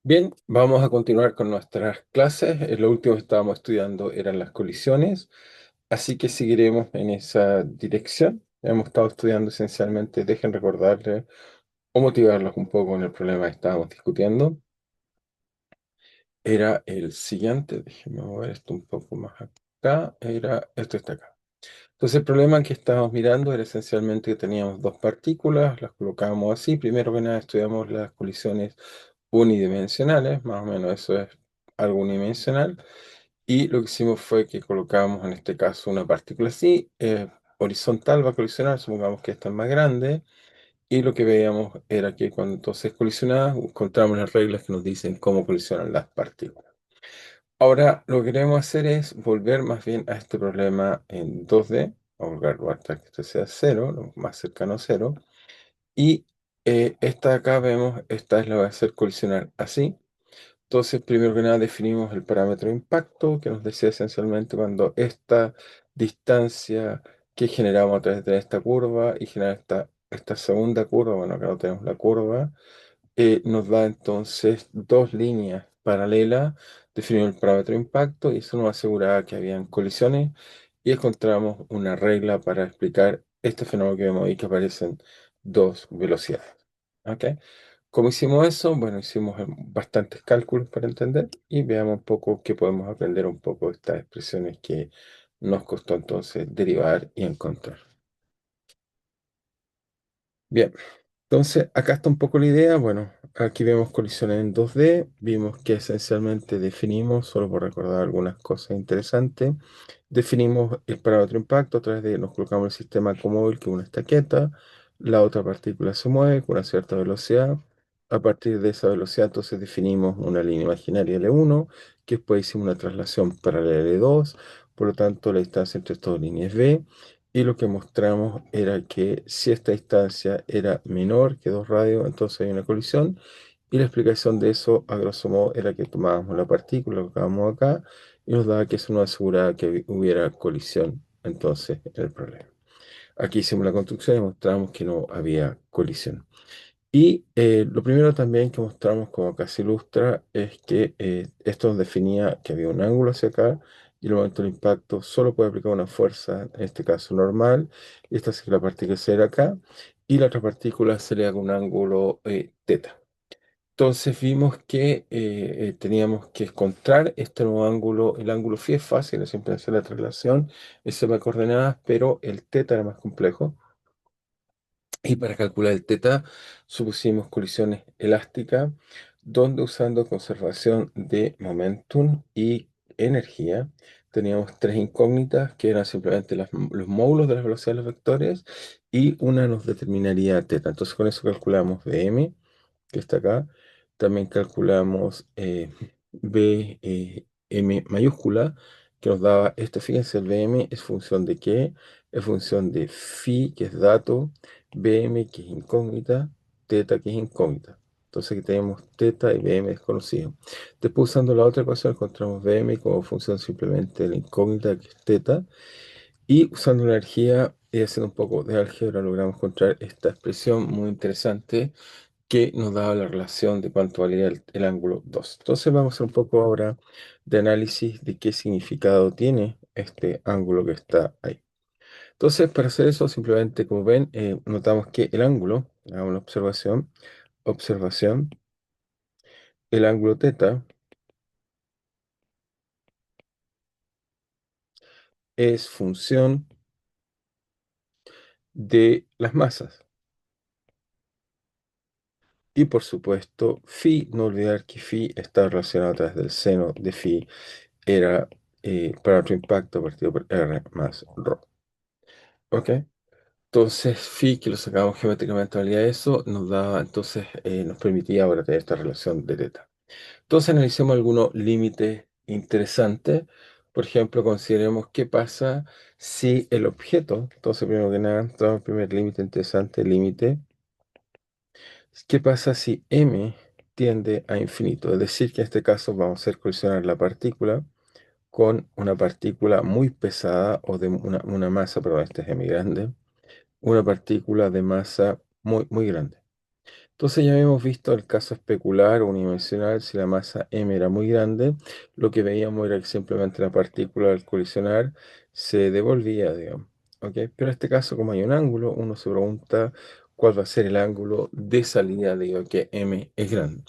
Bien, vamos a continuar con nuestras clases. Lo último que estábamos estudiando eran las colisiones, así que seguiremos en esa dirección. Hemos estado estudiando esencialmente, dejen recordarles o motivarlos un poco en el problema que estábamos discutiendo. Era el siguiente, déjenme mover esto un poco más acá, era esto está acá. Entonces el problema que estábamos mirando era esencialmente que teníamos dos partículas, las colocábamos así. Primero que nada estudiamos las colisiones unidimensionales, más o menos eso es algo unidimensional. Y lo que hicimos fue que colocamos en este caso una partícula así, horizontal va a colisionar, supongamos que esta es más grande. Y lo que veíamos era que cuando entonces colisionaba, encontramos las reglas que nos dicen cómo colisionan las partículas. Ahora lo que queremos hacer es volver más bien a este problema en 2D, o volverlo hasta que esto sea cero, lo más cercano a cero. Y esta de acá vemos, esta es la va a hacer colisionar así. Entonces, primero que nada, definimos el parámetro de impacto, que nos decía esencialmente cuando esta distancia que generamos a través de esta curva y genera esta segunda curva, bueno, acá no tenemos la curva, nos da entonces dos líneas paralelas, definimos el parámetro de impacto y eso nos aseguraba que habían colisiones y encontramos una regla para explicar este fenómeno que vemos ahí que aparecen dos velocidades. ¿Ok? ¿Cómo hicimos eso? Bueno, hicimos bastantes cálculos para entender y veamos un poco qué podemos aprender un poco de estas expresiones que nos costó entonces derivar y encontrar. Bien, entonces acá está un poco la idea. Bueno, aquí vemos colisiones en 2D. Vimos que esencialmente definimos, solo por recordar algunas cosas interesantes, definimos el parámetro de impacto a través de nos colocamos el sistema comóvil que es una estaqueta. La otra partícula se mueve con una cierta velocidad. A partir de esa velocidad, entonces definimos una línea imaginaria L1, que después hicimos una traslación paralela L2. Por lo tanto, la distancia entre estas dos líneas es V. Y lo que mostramos era que si esta distancia era menor que 2 radios, entonces hay una colisión. Y la explicación de eso, a grosso modo, era que tomábamos la partícula, lo colocábamos acá, y nos daba que eso nos aseguraba que hubiera colisión, entonces, en el problema. Aquí hicimos la construcción y mostramos que no había colisión. Y lo primero también que mostramos, como acá se ilustra, es que esto nos definía que había un ángulo hacia acá y el momento del impacto solo puede aplicar una fuerza, en este caso normal, y esta es que la partícula se le acá, y la otra partícula se le haga un ángulo teta. Entonces vimos que teníamos que encontrar este nuevo ángulo. El ángulo phi es fácil, es siempre hacer la traslación, es de coordenadas, pero el teta era más complejo. Y para calcular el teta supusimos colisiones elásticas, donde usando conservación de momentum y energía, teníamos tres incógnitas que eran simplemente los módulos de las velocidades de los vectores y una nos determinaría teta. Entonces con eso calculamos Vm, que está acá. También calculamos Vm mayúscula, que nos daba esto. Fíjense, el Vm es función de qué, es función de phi, que es dato, Vm, que es incógnita, teta, que es incógnita. Entonces aquí tenemos teta y Vm desconocido. Después usando la otra ecuación encontramos Vm como función simplemente de la incógnita, que es teta. Y usando la energía y haciendo un poco de álgebra logramos encontrar esta expresión muy interesante que nos daba la relación de cuánto valía el ángulo 2. Entonces vamos a hacer un poco ahora de análisis de qué significado tiene este ángulo que está ahí. Entonces, para hacer eso, simplemente, como ven, notamos que el ángulo, hagamos una observación, el ángulo teta es función de las masas. Y por supuesto, phi, no olvidar que phi está relacionado a través del seno de phi, era para otro impacto partido por R más ρ. ¿Ok? Entonces, phi, que lo sacamos geométricamente valía eso, nos daba, entonces, nos permitía ahora tener esta relación de teta. Entonces analicemos algunos límites interesantes. Por ejemplo, consideremos qué pasa si el objeto, entonces primero que nada, tomamos el primer límite interesante, límite, qué pasa si m tiende a infinito. Es decir, que en este caso vamos a hacer colisionar la partícula con una partícula muy pesada o de una masa, perdón, este es m grande, una partícula de masa muy, muy grande. Entonces ya habíamos visto el caso especular o unidimensional, si la masa m era muy grande, lo que veíamos era que simplemente la partícula al colisionar se devolvía, digamos. ¿Ok? Pero en este caso, como hay un ángulo, uno se pregunta cuál va a ser el ángulo de salida, digo que m es grande.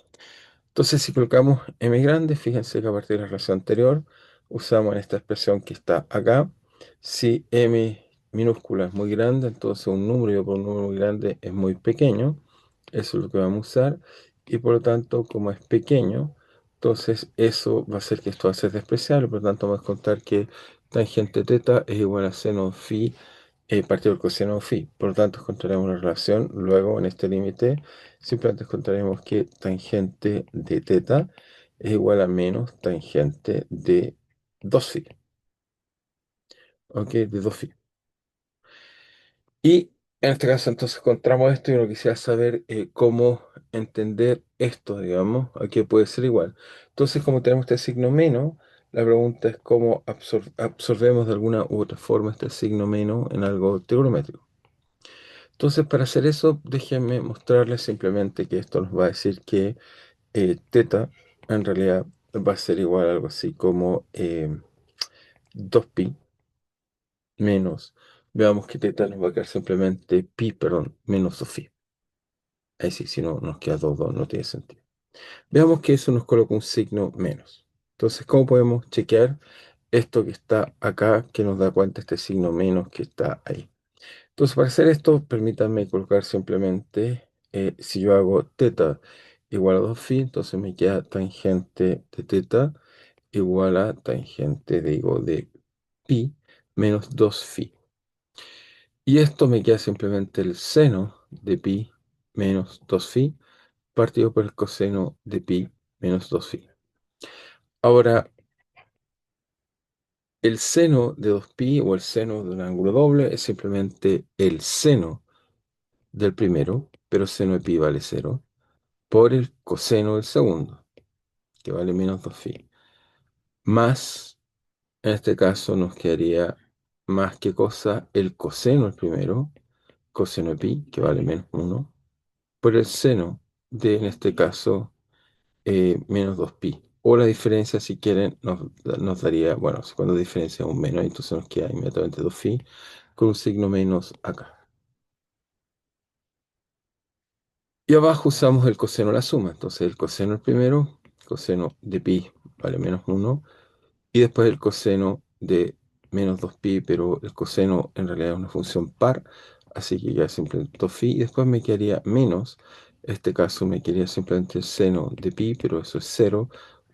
Entonces, si colocamos m grande, fíjense que a partir de la relación anterior usamos en esta expresión que está acá. Si m minúscula es muy grande, entonces un número dividido por un número muy grande es muy pequeño. Eso es lo que vamos a usar. Y por lo tanto, como es pequeño, entonces eso va a hacer que esto va a ser despreciable. Por lo tanto, vamos a contar que tangente teta es igual a seno phi partido del coseno phi. Por lo tanto, encontraremos una relación. Luego, en este límite, simplemente encontraremos que tangente de teta es igual a menos tangente de 2 phi. ¿Ok? De 2 phi. Y en este caso, entonces, encontramos esto y uno quisiera saber cómo entender esto, digamos, a qué puede ser igual. Entonces, como tenemos este signo menos, la pregunta es cómo absorbemos de alguna u otra forma este signo menos en algo trigonométrico. Entonces, para hacer eso, déjenme mostrarles simplemente que esto nos va a decir que teta en realidad va a ser igual a algo así como 2pi menos, veamos que teta nos va a quedar simplemente pi, perdón, menos 2 phi. Ahí sí, si no nos queda 2 2 no tiene sentido. Veamos que eso nos coloca un signo menos. Entonces, ¿cómo podemos chequear esto que está acá, que nos da cuenta este signo menos que está ahí? Entonces, para hacer esto, permítanme colocar simplemente, si yo hago teta igual a 2 phi, entonces me queda tangente de teta igual a tangente, digo, de pi menos 2 phi. Y esto me queda simplemente el seno de pi menos 2 phi partido por el coseno de pi menos 2 phi. Ahora, el seno de 2pi o el seno de un ángulo doble es simplemente el seno del primero, pero seno de pi vale 0, por el coseno del segundo, que vale menos 2 phi. Más, en este caso nos quedaría más que cosa el coseno del primero, coseno de pi, que vale menos 1, por el seno de, en este caso, menos 2pi. O la diferencia, si quieren, nos daría, bueno, si cuando diferencia un menos, entonces nos queda inmediatamente 2 phi con un signo menos acá. Y abajo usamos el coseno de la suma. Entonces el coseno el primero, coseno de pi vale menos 1. Y después el coseno de menos 2pi, pero el coseno en realidad es una función par. Así que ya simplemente 2phi. Y después me quedaría menos. En este caso me quedaría simplemente el seno de pi, pero eso es 0,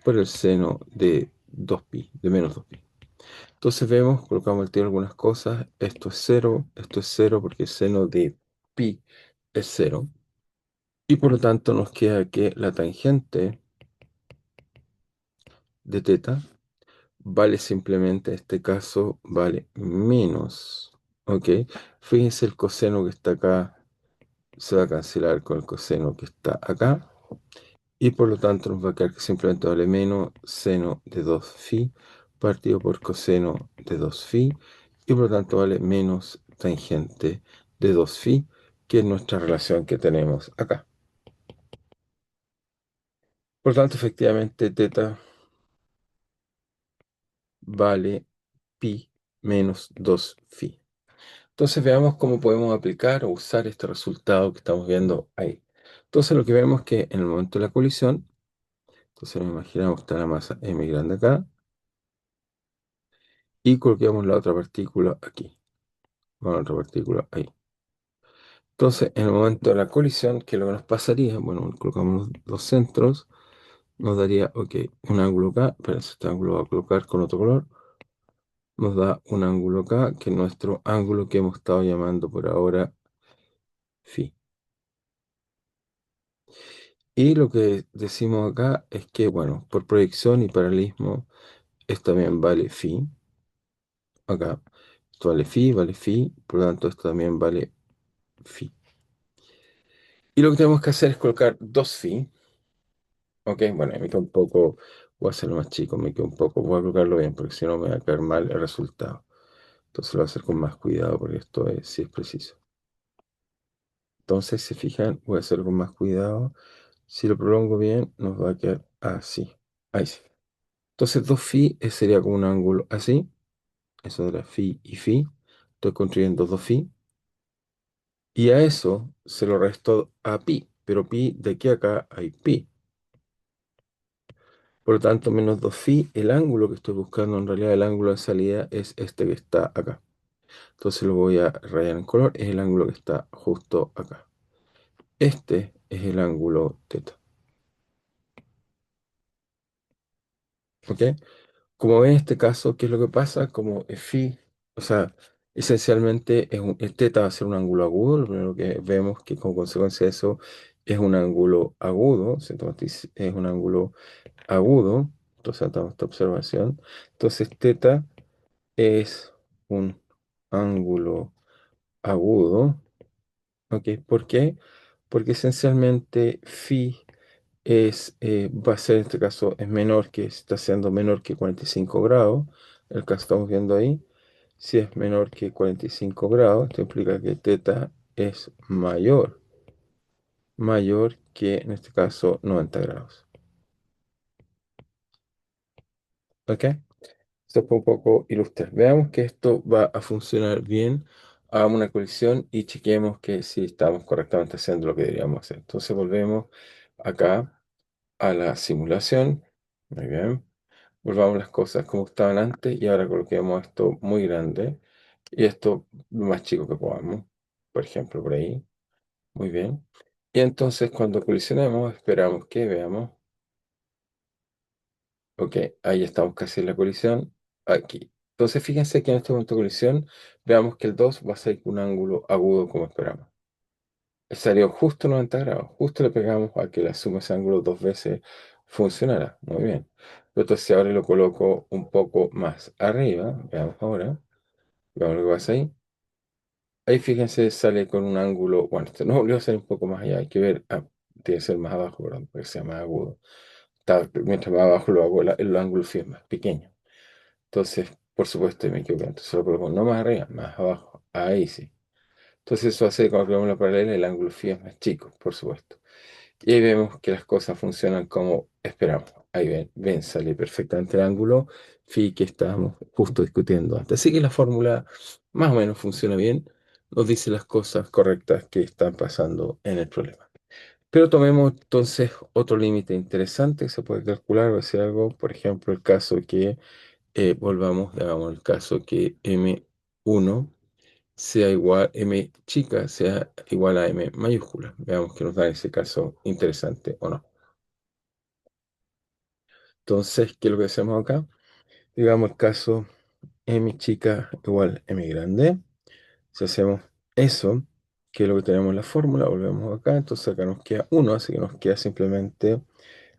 por el seno de 2pi, de menos 2pi. Entonces vemos, colocamos el tiro algunas cosas. Esto es 0 porque el seno de pi es 0. Y por lo tanto nos queda que la tangente de teta vale simplemente, en este caso, vale menos. ¿Ok? Fíjense el coseno que está acá se va a cancelar con el coseno que está acá. Y por lo tanto nos va a quedar que simplemente vale menos seno de 2 phi partido por coseno de 2 phi. Y por lo tanto vale menos tangente de 2 phi, que es nuestra relación que tenemos acá. Por lo tanto, efectivamente, teta vale pi menos 2 phi. Entonces veamos cómo podemos aplicar o usar este resultado que estamos viendo ahí. Entonces lo que vemos es que en el momento de la colisión, entonces nos imaginamos que está la masa m grande acá y coloquemos la otra partícula aquí. Bueno, otra partícula ahí. Entonces en el momento de la colisión, ¿qué es lo que nos pasaría? Bueno, colocamos los centros, nos daría, ok, un ángulo acá, pero este ángulo va a colocar con otro color. Nos da un ángulo acá, que es nuestro ángulo que hemos estado llamando por ahora phi. Y lo que decimos acá es que, bueno, por proyección y paralelismo, esto también vale phi. Acá, esto vale phi, por lo tanto, esto también vale phi. Y lo que tenemos que hacer es colocar 2 phi. Ok, bueno, me queda un poco, voy a hacerlo más chico, me queda un poco, voy a colocarlo bien, porque si no me va a quedar mal el resultado. Entonces lo voy a hacer con más cuidado, porque esto es, sí es preciso. Entonces, si fijan, voy a hacerlo con más cuidado. Si lo prolongo bien, nos va a quedar así. Ahí sí. Entonces, 2 phi sería como un ángulo así. Eso era phi y phi. Estoy construyendo 2 phi. Y a eso se lo resto a pi. Pero pi, de aquí a acá hay pi. Por lo tanto, menos 2 phi, el ángulo que estoy buscando, en realidad el ángulo de salida es este que está acá. Entonces lo voy a rayar en color. Es el ángulo que está justo acá. Este es el ángulo teta. ¿Ok? Como en este caso, ¿qué es lo que pasa? Como es phi, o sea, esencialmente el teta va a ser un ángulo agudo. Lo primero que vemos que como consecuencia de eso es un ángulo agudo. Entonces, es un ángulo agudo. Entonces, damos esta observación. Entonces, teta es un ángulo agudo. ¿Ok? ¿Por qué? Porque esencialmente phi va a ser en este caso, es menor que, está siendo menor que 45 grados, el caso que estamos viendo ahí. Si es menor que 45 grados, esto implica que teta es mayor que en este caso 90 grados. ¿Ok? Esto fue un poco ilustrar. Veamos que esto va a funcionar bien. Hagamos una colisión y chequemos que si estamos correctamente haciendo lo que deberíamos hacer. Entonces volvemos acá a la simulación. Muy bien. Volvamos las cosas como estaban antes y ahora coloquemos esto muy grande y esto lo más chico que podamos. Por ejemplo, por ahí. Muy bien. Y entonces cuando colisionemos, esperamos que veamos. Ok, ahí estamos casi en la colisión. Aquí. Entonces fíjense que en este momento de colisión, veamos que el 2 va a ser un ángulo agudo como esperamos. Salió justo 90 grados. Justo le pegamos a que la suma de ese ángulo 2 veces funcionara. Muy bien. Pero entonces si ahora lo coloco un poco más arriba, veamos ahora. Veamos lo que pasa ahí. Ahí fíjense, sale con un ángulo. Bueno, esto no volvió a ser un poco más allá. Hay que ver. Tiene que ser más abajo, perdón, para que sea más agudo. Mientras más abajo lo hago, el ángulo sí es más pequeño. Entonces, por supuesto, me equivoqué. Entonces lo coloco no más arriba, más abajo. Ahí sí. Entonces eso hace que cuando colocamos la paralela, el ángulo phi es más chico, por supuesto. Y ahí vemos que las cosas funcionan como esperamos. Ahí ven, sale perfectamente el ángulo phi que estábamos justo discutiendo antes. Así que la fórmula más o menos funciona bien. Nos dice las cosas correctas que están pasando en el problema. Pero tomemos entonces otro límite interesante que se puede calcular o hacer algo. Por ejemplo, el caso que hagamos el caso que M1 sea igual, M chica sea igual a M mayúscula. Veamos que nos da ese caso interesante o no. Entonces, ¿qué es lo que hacemos acá? Digamos el caso M chica igual M grande. Si hacemos eso, que es lo que tenemos en la fórmula, volvemos acá. Entonces acá nos queda 1, así que nos queda simplemente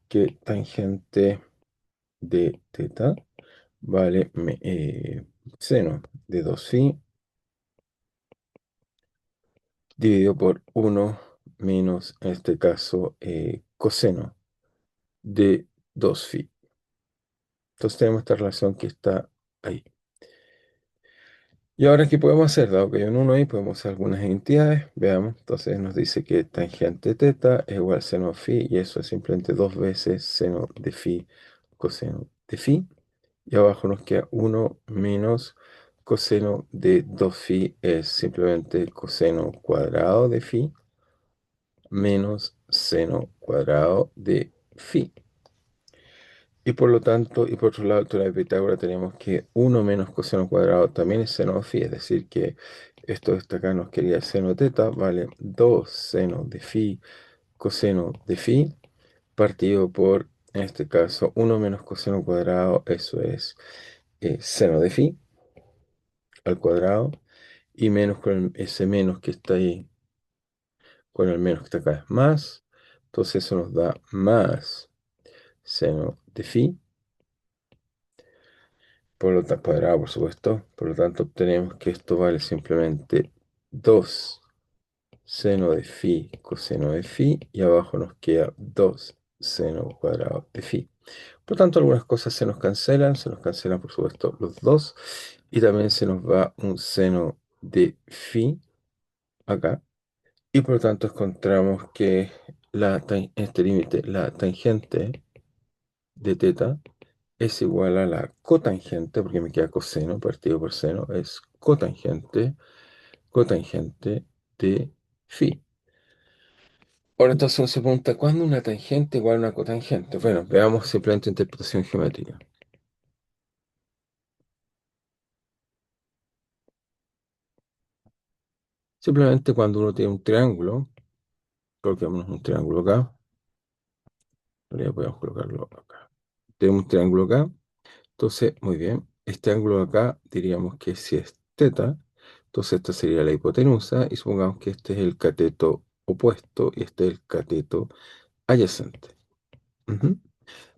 que tangente de teta vale seno de 2 phi dividido por 1 menos, en este caso, coseno de 2 phi. Entonces tenemos esta relación que está ahí. Y ahora, ¿qué podemos hacer? Dado que hay un 1 ahí, podemos hacer algunas identidades. Veamos. Entonces nos dice que tangente teta es igual a seno phi, y eso es simplemente 2 veces seno de phi coseno de phi. Y abajo nos queda 1 menos coseno de 2 phi, es simplemente coseno cuadrado de phi menos seno cuadrado de phi. Y por lo tanto, y por otro lado, el teorema de Pitágoras tenemos que 1 menos coseno cuadrado también es seno de phi, es decir, que esto de acá nos quería seno de teta, vale 2 seno de phi coseno de phi, partido por, en este caso, 1 menos coseno cuadrado, eso es seno de phi al cuadrado, y menos con ese menos que está ahí, con el menos que está acá es más, entonces eso nos da más seno de phi, por lo tanto, cuadrado, por supuesto. Por lo tanto, obtenemos que esto vale simplemente 2 seno de phi coseno de phi, y abajo nos queda 2 seno cuadrado de phi. Por lo tanto, algunas cosas se nos cancelan por supuesto los dos, y también se nos va un seno de phi acá. Y por lo tanto encontramos que en este límite, la tangente de teta es igual a la cotangente, porque me queda coseno partido por seno, es cotangente de phi. Ahora entonces uno se pregunta, ¿cuándo una tangente igual a una cotangente? Bueno, veamos simplemente interpretación geométrica. Simplemente cuando uno tiene un triángulo, coloquémonos un triángulo acá, ya podemos colocarlo acá. Tenemos un triángulo acá, entonces, muy bien, este ángulo de acá diríamos que si es teta, entonces esta sería la hipotenusa y supongamos que este es el cateto opuesto y este es el cateto adyacente. Ujú.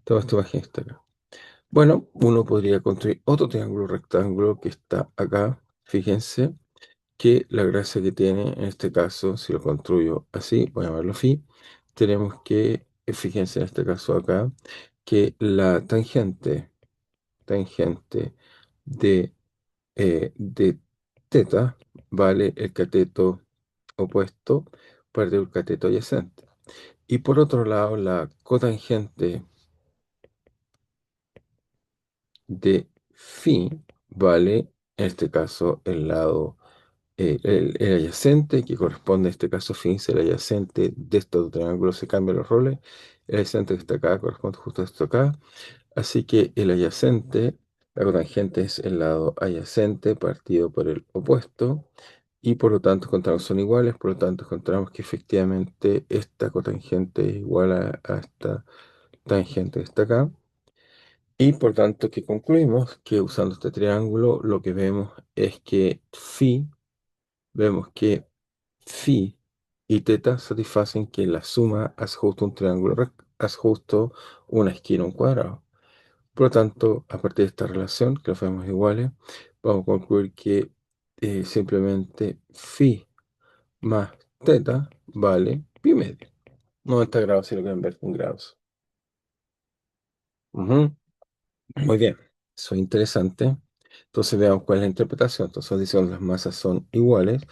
Toda esta imagen está acá. Bueno, uno podría construir otro triángulo rectángulo que está acá. Fíjense que la gracia que tiene en este caso, si lo construyo así, voy a llamarlo phi, tenemos que, fíjense en este caso acá, que la tangente de teta vale el cateto opuesto parte del cateto adyacente. Y por otro lado, la cotangente de phi vale, en este caso, el lado, el adyacente, que corresponde en este caso, fíjense, el adyacente de estos triángulos se cambian los roles. El adyacente que está acá corresponde justo a esto acá. Así que el adyacente, la cotangente es el lado adyacente partido por el opuesto. Y por lo tanto encontramos son iguales, por lo tanto encontramos que efectivamente esta cotangente es igual a esta tangente que está acá. Y por tanto que concluimos que usando este triángulo lo que vemos es que vemos que phi y teta satisfacen que la suma hace justo un triángulo, hace justo una esquina a un cuadrado. Por lo tanto, a partir de esta relación, que las vemos iguales, vamos a concluir que simplemente phi más teta vale pi medio. 90 grados si lo quieren ver con grados. Ujú. Muy bien, eso es interesante. Entonces veamos cuál es la interpretación. Entonces dicen las masas son iguales.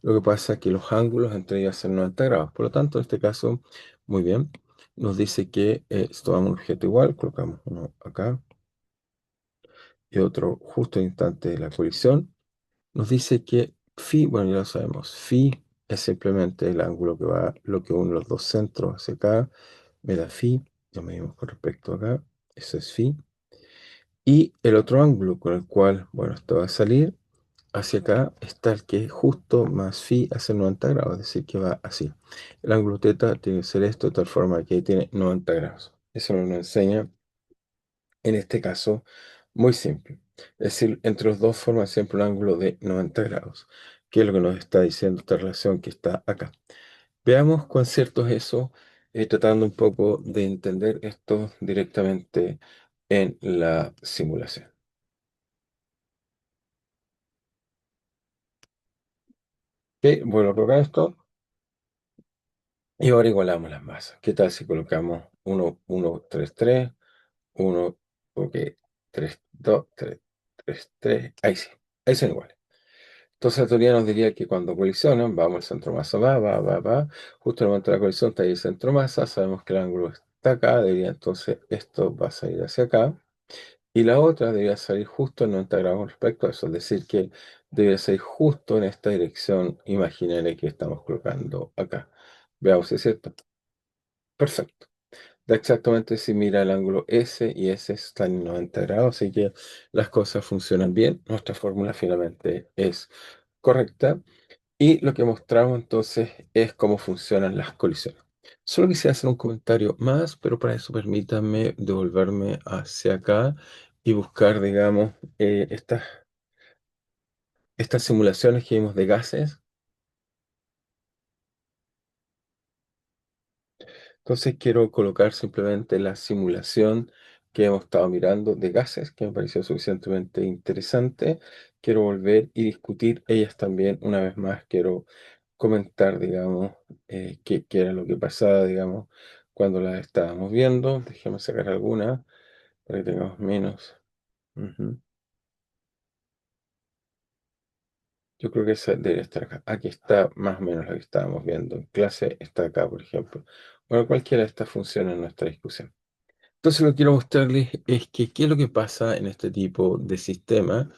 Lo que pasa es que los ángulos entre ellas son 90 grados. Por lo tanto, en este caso, muy bien, nos dice que si tomamos un objeto igual, colocamos uno acá y otro justo en el instante de la colisión, nos dice que phi, bueno, ya lo sabemos, phi es simplemente el ángulo que va, lo que une los dos centros hacia acá, me da phi, ya medimos con respecto acá, eso es phi. Y el otro ángulo con el cual, bueno, esto va a salir hacia acá está el que es justo más phi hace 90 grados, es decir, que va así. El ángulo teta tiene que ser esto de tal forma que tiene 90 grados. Eso nos lo enseña, en este caso, muy simple. Es decir, entre los dos forman siempre un ángulo de 90 grados, que es lo que nos está diciendo esta relación que está acá. Veamos cuán cierto es eso, tratando un poco de entender esto directamente en la simulación. Ok, bueno, colocar esto y ahora igualamos las masas. ¿Qué tal si colocamos 1, 1, 3, 3, 1, ok, 3, 2, 3, 3, 3, ahí sí, ahí son iguales. Entonces la teoría nos diría que cuando colisionan, vamos, el centro masa va, justo en el momento de la colisión está ahí el centro masa, sabemos que el ángulo está acá, debería entonces esto va a salir hacia acá. Y la otra debería salir justo en 90 grados con respecto a eso, es decir, que debería salir justo en esta dirección imaginaria que estamos colocando acá. Veamos si es cierto. Perfecto. Da exactamente si mira el ángulo S y S está en 90 grados, así que las cosas funcionan bien. Nuestra fórmula finalmente es correcta. Y lo que mostramos entonces es cómo funcionan las colisiones. Solo quisiera hacer un comentario más, pero para eso permítanme devolverme hacia acá y buscar, digamos, estas simulaciones que vimos de gases. Entonces quiero colocar simplemente la simulación que hemos estado mirando de gases, que me pareció suficientemente interesante. Quiero volver y discutir ellas también una vez más. Quiero comentar, digamos, qué era lo que pasaba, digamos, cuando las estábamos viendo. Déjame sacar alguna para que tengamos menos. Ujú. Yo creo que esa debería estar acá. Aquí está más o menos lo que estábamos viendo. En clase está acá, por ejemplo. Bueno, cualquiera de estas funciona en nuestra discusión. Entonces lo que quiero mostrarles es que qué es lo que pasa en este tipo de sistema.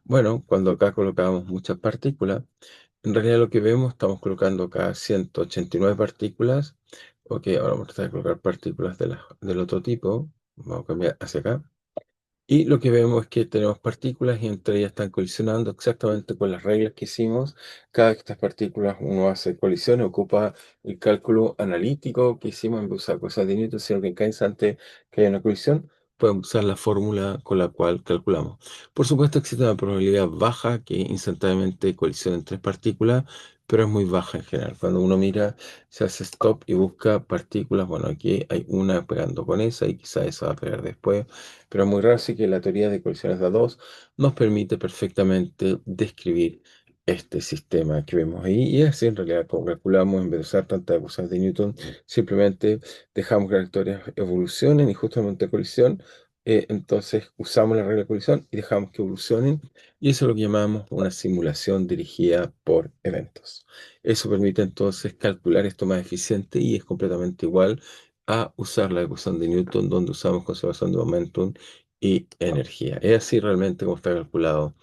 Bueno, cuando acá colocamos muchas partículas, en realidad lo que vemos, estamos colocando acá 189 partículas. Ok, ahora vamos a tratar de colocar partículas del otro tipo. Vamos a cambiar hacia acá. Y lo que vemos es que tenemos partículas y entre ellas están colisionando exactamente con las reglas que hicimos. Cada vez que estas partículas uno hace colisiones, ocupa el cálculo analítico que hicimos en vez de usar cosas de Newton, sino que en cada instante que haya una colisión, podemos usar la fórmula con la cual calculamos. Por supuesto, existe una probabilidad baja que instantáneamente colisionen tres partículas, pero es muy baja en general. Cuando uno mira, se hace stop y busca partículas, bueno, aquí hay una pegando con esa y quizá esa va a pegar después, pero es muy raro, así que la teoría de colisiones de A2 nos permite perfectamente describir este sistema que vemos ahí. Y así en realidad, como calculamos, en vez de usar tantas ecuaciones de Newton, simplemente dejamos que las vectores evolucionen y justamente a colisión. Entonces usamos la regla de colisión y dejamos que evolucionen. Y eso es lo que llamamos una simulación dirigida por eventos. Eso permite entonces calcular esto más eficiente y es completamente igual a usar la ecuación de Newton, donde usamos conservación de momentum y energía. Es así realmente como está calculado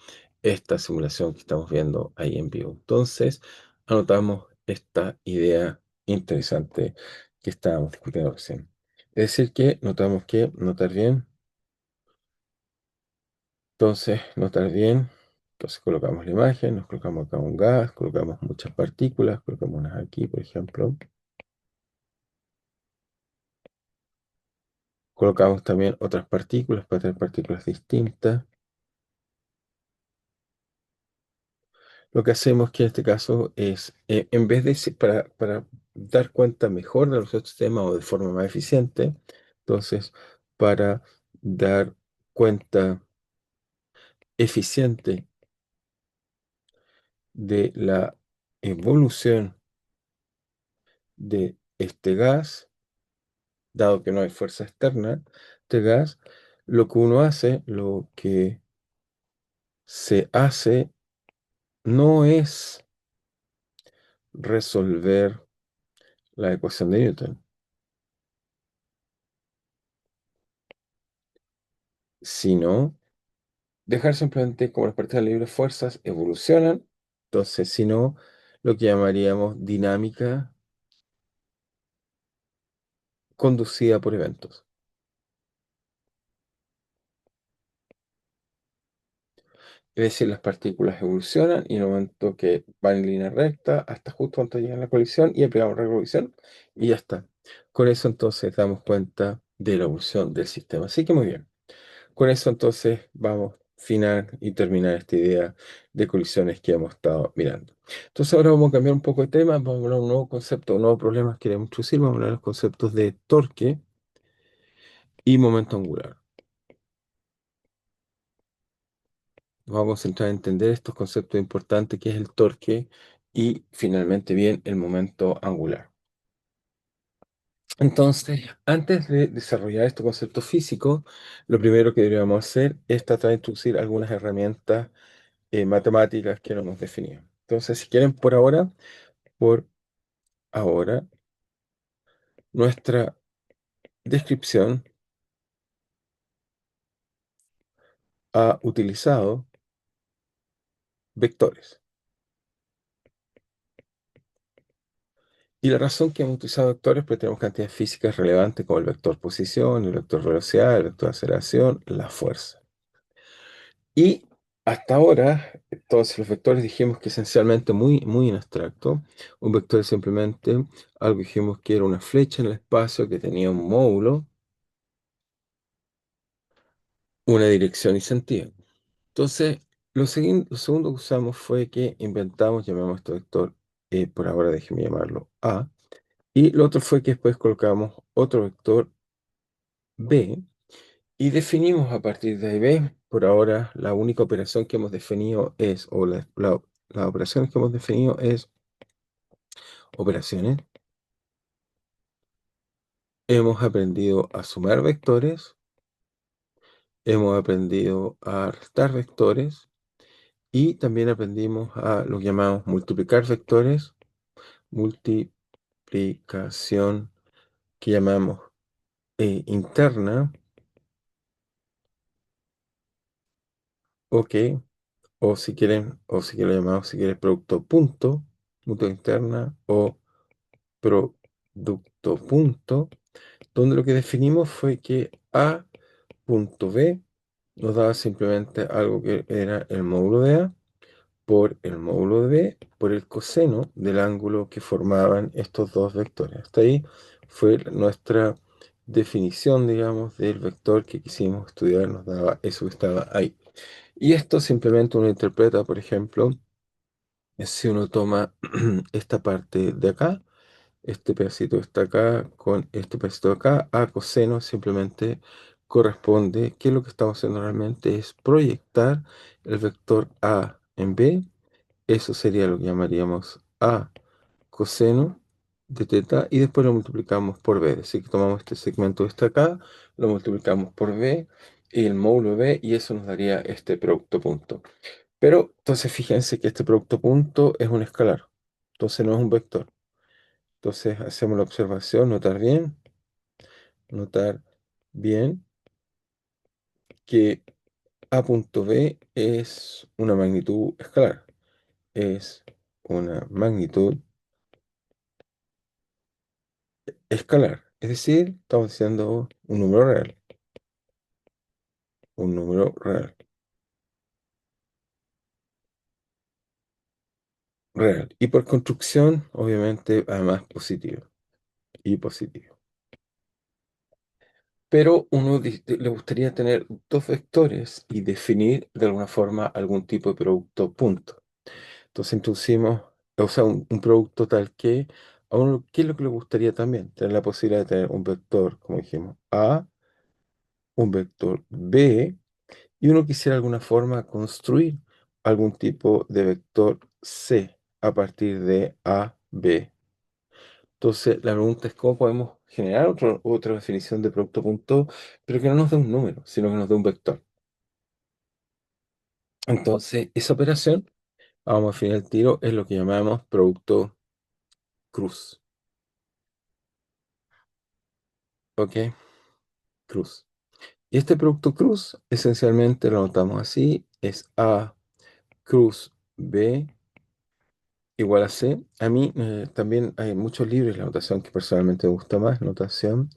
esta simulación que estamos viendo ahí en vivo. Entonces, anotamos esta idea interesante que estábamos discutiendo recién. Es decir, que notamos que notar bien. Entonces, notar bien. Entonces, colocamos la imagen, nos colocamos acá un gas, colocamos muchas partículas, colocamos unas aquí, por ejemplo. Colocamos también otras partículas para tener partículas distintas. Lo que hacemos que en este caso es, en vez de, para dar cuenta mejor de los otros sistemas o de forma más eficiente, entonces, para dar cuenta eficiente de la evolución de este gas, dado que no hay fuerza externa, este gas, lo que uno hace, lo que se hace no es resolver la ecuación de Newton, sino dejar simplemente como las partículas de libre fuerzas evolucionan, entonces, sino lo que llamaríamos dinámica conducida por eventos. Es decir, las partículas evolucionan y en el momento que van en línea recta hasta justo antes de llegar a la colisión y aplicamos la colisión y ya está. Con eso entonces damos cuenta de la evolución del sistema. Así que muy bien. Con eso entonces vamos a final y terminar esta idea de colisiones que hemos estado mirando. Entonces ahora vamos a cambiar un poco de tema, vamos a hablar de un nuevo concepto, un nuevo problema que queremos introducir, vamos a hablar de los conceptos de torque y momento angular. Nos vamos a concentrar en entender estos conceptos importantes que es el torque y finalmente bien el momento angular. Entonces, antes de desarrollar estos conceptos físicos, lo primero que deberíamos hacer es tratar de introducir algunas herramientas matemáticas que no hemos definido. Entonces, si quieren, por ahora, nuestra descripción ha utilizado vectores. Y la razón que hemos utilizado vectores es porque tenemos cantidades físicas relevantes como el vector posición, el vector velocidad, el vector aceleración, la fuerza. Y hasta ahora, entonces los vectores dijimos que esencialmente muy, muy en abstracto. Un vector es simplemente algo que dijimos que era una flecha en el espacio que tenía un módulo, una dirección y sentido. Entonces, lo segundo que usamos fue que inventamos, llamamos este vector, por ahora déjeme llamarlo A, y lo otro fue que después colocamos otro vector B y definimos a partir de ahí B. Por ahora, la única operación que hemos definido es, o las operaciones que hemos definido es operaciones. Hemos aprendido a sumar vectores, hemos aprendido a restar vectores Y también aprendimos a lo que llamamos multiplicar vectores, multiplicación que llamamos interna, ok, o si quieren lo llamamos, si quieres, producto punto, punto interna o producto punto, donde lo que definimos fue que A punto B nos daba simplemente algo que era el módulo de A por el módulo de B por el coseno del ángulo que formaban estos dos vectores. Hasta ahí fue nuestra definición, digamos, del vector que quisimos estudiar, nos daba eso que estaba ahí. Y esto simplemente uno interpreta, por ejemplo, si uno toma esta parte de acá, este pedacito está acá con este pedacito de acá, a coseno simplemente corresponde, que lo que estamos haciendo realmente es proyectar el vector A en B. Eso sería lo que llamaríamos A coseno de teta y después lo multiplicamos por B. Así que tomamos este segmento de este acá, lo multiplicamos por B y el módulo de B y eso nos daría este producto punto. Pero entonces fíjense que este producto punto es un escalar, entonces no es un vector. Entonces hacemos la observación, notar bien que A punto B es una magnitud escalar, es una magnitud escalar. Es decir, estamos diciendo un número real, un número real, real. Y por construcción, obviamente, además positivo y positivo. Pero uno le gustaría tener dos vectores y definir de alguna forma algún tipo de producto punto. Entonces introducimos, o sea, un producto tal que, a uno, ¿qué es lo que le gustaría también? Tener la posibilidad de tener un vector, como dijimos, A, un vector B, y uno quisiera de alguna forma construir algún tipo de vector C a partir de A, B. Entonces, la pregunta es cómo podemos generar otra definición de producto punto, pero que no nos dé un número, sino que nos dé un vector. Entonces, esa operación, vamos a definir el tiro, es lo que llamamos producto cruz. ¿Ok? Cruz. Y este producto cruz, esencialmente lo notamos así, es A cruz B igual a C. A mí también hay muchos libros, la notación que personalmente me gusta más, notación,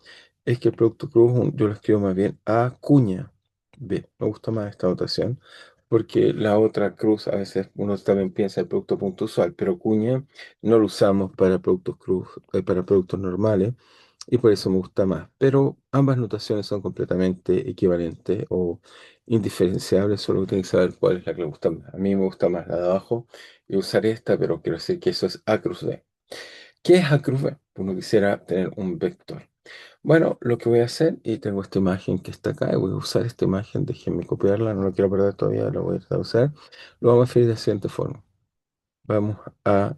es que el producto cruz yo lo escribo más bien A cuña B. Me gusta más esta notación, porque la otra cruz a veces uno también piensa el producto punto usual, pero cuña no lo usamos para productos cruz, para productos normales, y por eso me gusta más. Pero ambas notaciones son completamente equivalentes o indiferenciables, solo tienen que saber cuál es la que le gusta más. A mí me gusta más la de abajo y usar esta, pero quiero decir que eso es A cruz B. ¿Qué es A cruz B? Uno quisiera tener un vector. Bueno, lo que voy a hacer, y tengo esta imagen que está acá, y voy a usar esta imagen, déjenme copiarla, no la quiero perder todavía, la voy a tratar de usar. Lo vamos a definir de la siguiente forma. Vamos a...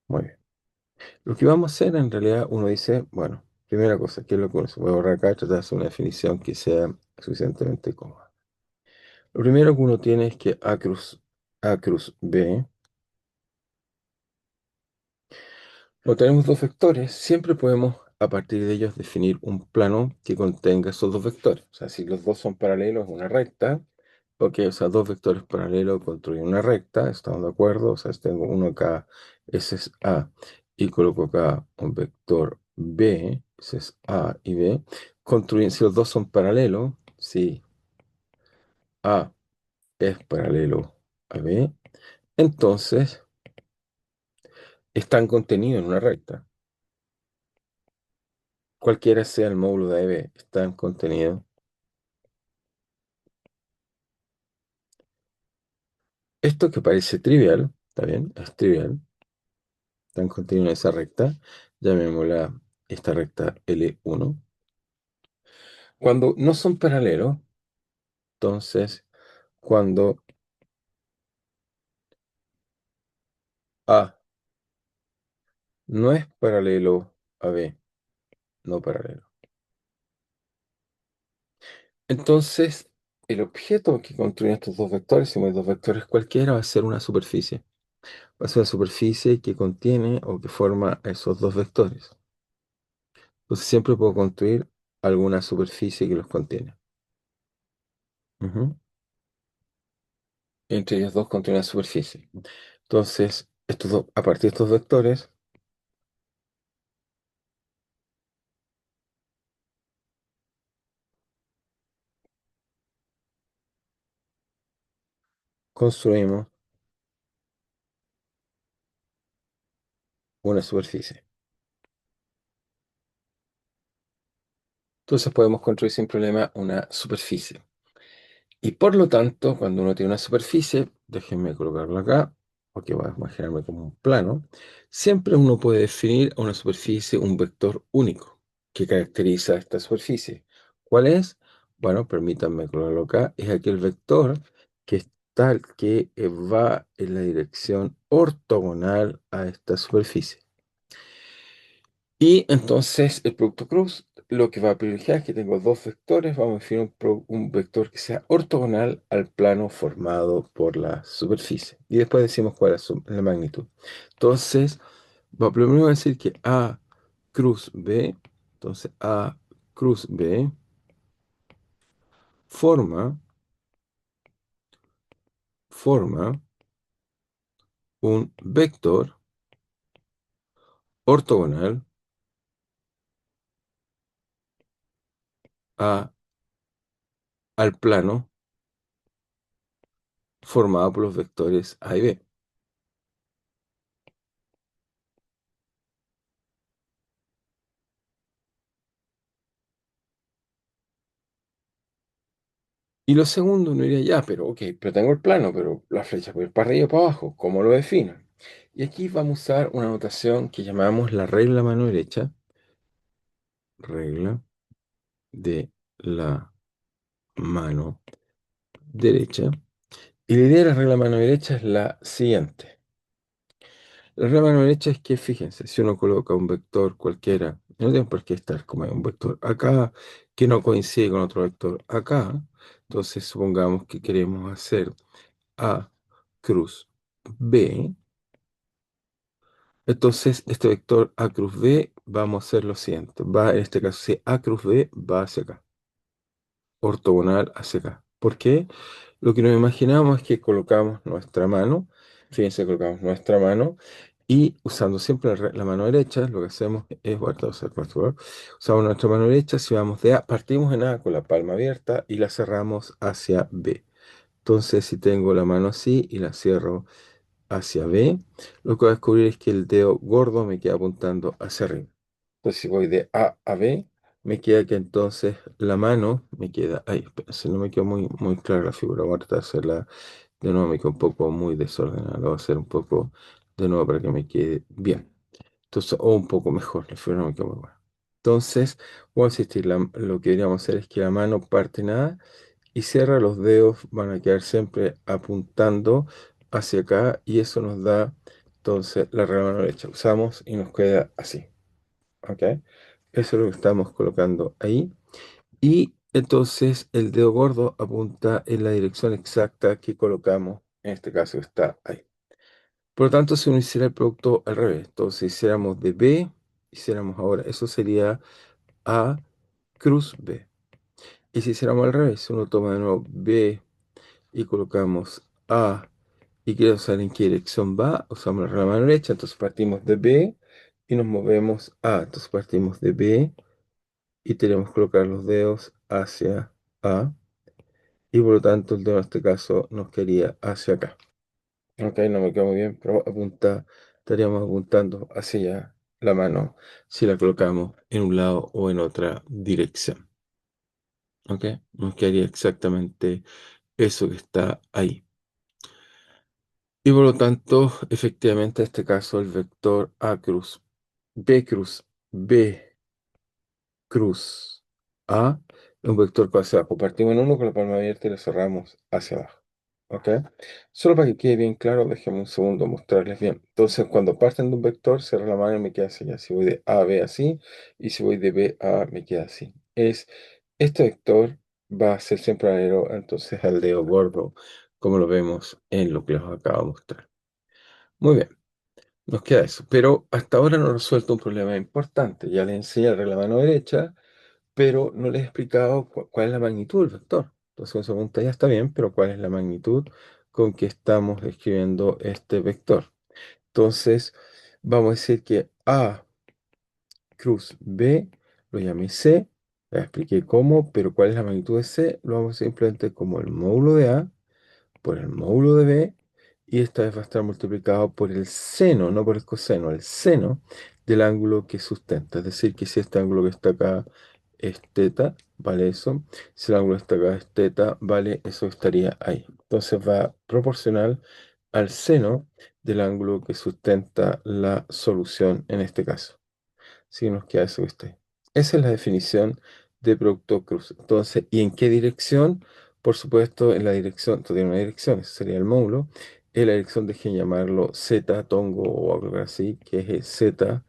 Muy bien. Lo que vamos a hacer en realidad, uno dice, bueno, primera cosa, ¿qué es lo que uno se puede borrar acá? Tratar de hacer una definición que sea suficientemente cómoda. Lo primero que uno tiene es que A cruz B. Como tenemos dos vectores, siempre podemos a partir de ellos definir un plano que contenga esos dos vectores. O sea, si los dos son paralelos a una recta, ok, o sea, dos vectores paralelos construyen una recta, estamos de acuerdo. O sea, si tengo uno acá, ese es A, y coloco acá un vector B, ese es A y B, construyen, si los dos son paralelos, si A es paralelo a B, entonces están contenidos en una recta. Cualquiera sea el módulo de B, están contenidos. Esto que parece trivial, ¿está bien? Es trivial, están contenidos en esa recta, llamémosla esta recta L1. Cuando no son paralelos, entonces, cuando A no es paralelo a B, no paralelo. Entonces, el objeto que construyen estos dos vectores, si hay dos vectores cualquiera, va a ser una superficie. Va a ser una superficie que contiene o que forma esos dos vectores. Entonces siempre puedo construir alguna superficie que los contiene. Ujú. Entre ellos dos contiene una superficie. Entonces, a partir de estos vectores, construimos una superficie. Entonces podemos construir sin problema una superficie. Y por lo tanto, cuando uno tiene una superficie, déjenme colocarlo acá, porque voy a imaginarme como un plano, siempre uno puede definir a una superficie un vector único que caracteriza esta superficie. ¿Cuál es? Bueno, permítanme colocarlo acá, es aquel vector que es tal que va en la dirección ortogonal a esta superficie. Y entonces el producto cruz lo que va a privilegiar es que tengo dos vectores. Vamos a definir un vector que sea ortogonal al plano formado por la superficie. Y después decimos cuál es la magnitud. Entonces, primero voy a decir que A cruz B, entonces A cruz B forma, forma un vector ortogonal al plano formado por los vectores A y B. Y lo segundo, uno diría, ya, pero ok, pero tengo el plano, pero la flecha puede ir para arriba o para abajo, ¿cómo lo defino? Y aquí vamos a usar una notación que llamamos la regla de la mano derecha, regla de la mano derecha. Y la idea de la regla de la mano derecha es la siguiente. La regla de la mano derecha es que, fíjense, si uno coloca un vector cualquiera, no tiene por qué estar como hay un vector acá que no coincide con otro vector acá, entonces supongamos que queremos hacer A cruz B. Entonces, este vector A cruz B, vamos a hacer lo siguiente. Va, en este caso, si A cruz B va hacia acá, ortogonal hacia acá. ¿Por qué? Lo que nos imaginamos es que colocamos nuestra mano, fíjense, colocamos nuestra mano y usando siempre la mano derecha, lo que hacemos es, guardar, usamos nuestra mano derecha, si vamos de A, partimos en A con la palma abierta y la cerramos hacia B. Entonces, si tengo la mano así y la cierro hacia B, lo que voy a descubrir es que el dedo gordo me queda apuntando hacia arriba. Entonces, si voy de A a B, me queda que entonces la mano me queda ahí. Si no me quedó muy clara la figura, voy a tratar de hacerla de nuevo, me queda un poco muy desordenada. Lo voy a hacer un poco de nuevo para que me quede bien. Entonces, o un poco mejor, la figura no me quedó muy buena. Entonces, voy a insistir, lo que deberíamos hacer es que la mano parte nada y cierra, los dedos van a quedar siempre apuntando hacia acá y eso nos da entonces la regla de la mano derecha. Usamos y nos queda así. ¿Ok? Eso es lo que estamos colocando ahí. Y entonces el dedo gordo apunta en la dirección exacta que colocamos, en este caso está ahí. Por lo tanto, si uno hiciera el producto al revés, entonces hiciéramos de B, hiciéramos ahora, eso sería A cruz B. Y si hiciéramos al revés, uno toma de nuevo B y colocamos A y quiero saber en qué dirección va, usamos la regla de la mano derecha, entonces partimos de B y nos movemos A. Entonces partimos de B y tenemos que colocar los dedos hacia A y por lo tanto el dedo en este caso nos quedaría hacia acá. Ok, no me queda muy bien, pero estaríamos apuntando hacia la mano si la colocamos en un lado o en otra dirección. Ok, nos quedaría exactamente eso que está ahí. Y por lo tanto, efectivamente, en este caso, el vector cruz B cruz A es un vector hacia abajo. Partimos en uno con la palma abierta y lo cerramos hacia abajo. ¿Ok? Solo para que quede bien claro, déjenme un segundo mostrarles bien. Entonces, cuando parten de un vector, cierro la mano y me queda así. Ya. Si voy de A a B así, y si voy de B a A, me queda así. Es este vector. va a ser siempre paralelo entonces al dedo gordo, como lo vemos en lo que les acabo de mostrar. Muy bien, nos queda eso. Pero hasta ahora no he resuelto un problema importante. Ya les enseñé el regla mano derecha, pero no les he explicado cuál es la magnitud del vector. Entonces, esa pregunta ya está bien, pero ¿cuál es la magnitud con que estamos escribiendo este vector? Entonces, vamos a decir que A cruz B lo llamé C, ya expliqué cómo, pero ¿cuál es la magnitud de C? Lo vamos a simplemente como el módulo de A por el módulo de B, y esta vez va a estar multiplicado por el seno, no por el coseno, el seno del ángulo que sustenta. Es decir, que si este ángulo que está acá es teta, vale eso. Si el ángulo que está acá es teta, vale eso que estaría ahí. Entonces va proporcional al seno del ángulo que sustenta la solución en este caso. Si nos queda eso que está ahí. Esa es la definición de producto cruz. Entonces, ¿y en qué dirección? Por supuesto, en la dirección, esto tiene una dirección, ese sería el módulo. En la dirección, dejen llamarlo Z, tongo o algo así, que es el Z,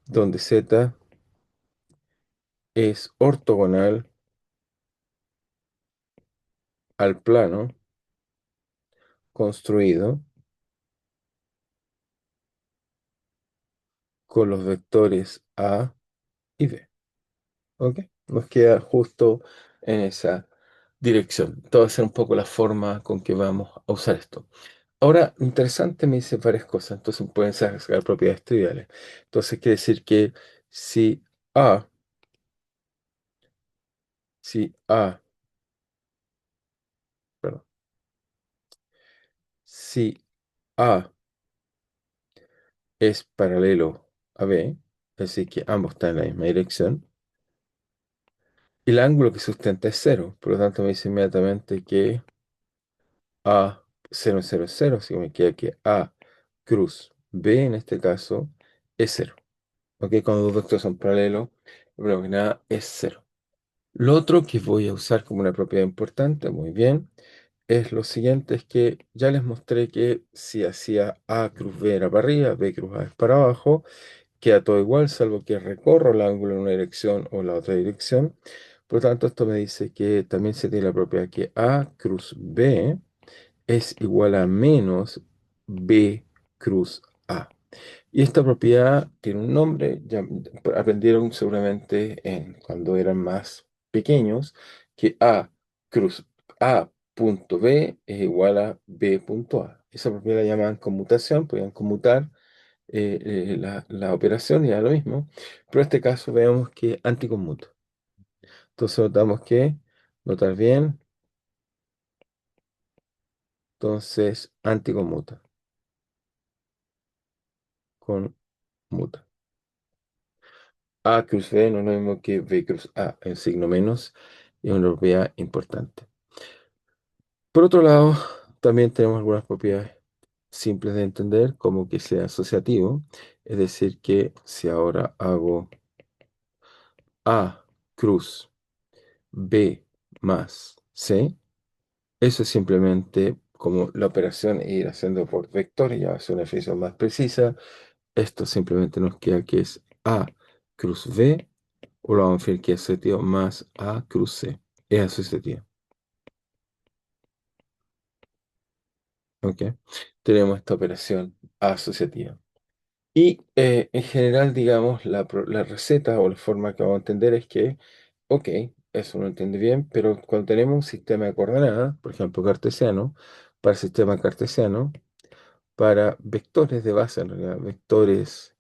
donde Z es ortogonal al plano construido con los vectores A y B. ¿Ok? Nos queda justo en esa dirección. Esto va a ser un poco la forma con que vamos a usar esto. Ahora, interesante, me dice varias cosas, entonces pueden sacar propiedades triviales. Entonces, quiere decir que si A, si A, perdón, si A es paralelo a B, es decir, que ambos están en la misma dirección, el ángulo que sustenta es cero, por lo tanto me dice inmediatamente que A 0, 0, 0, así que me queda que A cruz B en este caso es cero. ¿Ok? Cuando dos vectores son paralelos, primero que nada es cero. Lo otro que voy a usar como una propiedad importante, muy bien, es lo siguiente, es que ya les mostré que si hacía A cruz B era para arriba, B cruz A es para abajo, queda todo igual, salvo que recorro el ángulo en una dirección o la otra dirección. Por lo tanto, esto me dice que también se tiene la propiedad que A cruz B es igual a menos B cruz A. Y esta propiedad tiene un nombre, ya aprendieron seguramente cuando eran más pequeños, que A cruz A punto B es igual a B punto A. Esa propiedad la llaman conmutación, podían conmutar la operación y da lo mismo, pero en este caso veamos que anticonmuta. Entonces notamos que, notar bien, entonces anticonmuta, conmuta. A cruz B no es lo mismo que B cruz A, el signo menos es una propiedad importante. Por otro lado, también tenemos algunas propiedades simples de entender, como que sea asociativo, es decir, que si ahora hago A cruz B más C, eso es simplemente como la operación e ir haciendo por vectores, ya va a ser una definición más precisa. Esto simplemente nos queda que es A cruz B, o lo vamos a definir que es asociativo más A cruz C. Es asociativo. ¿Ok? Tenemos esta operación asociativa. Y en general, digamos, la receta o la forma que vamos a entender es que, ok, eso no entiende bien, pero cuando tenemos un sistema de coordenadas, por ejemplo, cartesiano, para el sistema cartesiano, para vectores de base, en realidad, vectores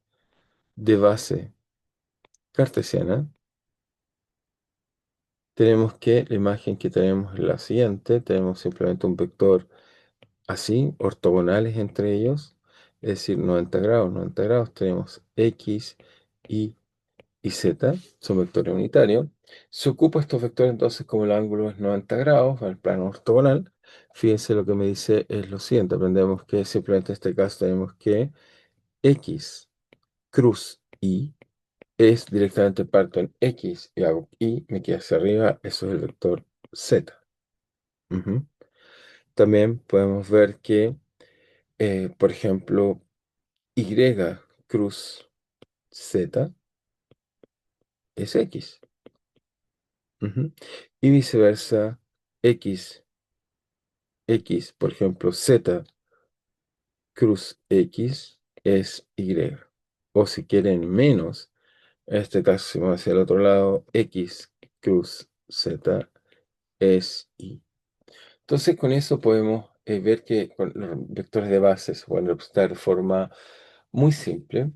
de base cartesiana, tenemos que la imagen que tenemos es la siguiente, tenemos simplemente un vector así, ortogonales entre ellos, es decir, 90 grados, 90 grados, tenemos X, y Z, son vectores unitarios. Se ocupa estos vectores entonces como el ángulo es 90 grados al plano ortogonal. Fíjense lo que me dice es lo siguiente, aprendemos que simplemente en este caso tenemos que X cruz Y es directamente parto en X y hago Y, me queda hacia arriba, eso es el vector Z. Ujú. También podemos ver que, por ejemplo, Y cruz Z es X. Ujú. Y viceversa, X, X, por ejemplo, Z cruz X es Y. O si quieren menos, en este caso, si vamos hacia el otro lado, X cruz Z es Y. Entonces, con eso podemos ver que con los vectores de base se pueden representar de forma muy simple.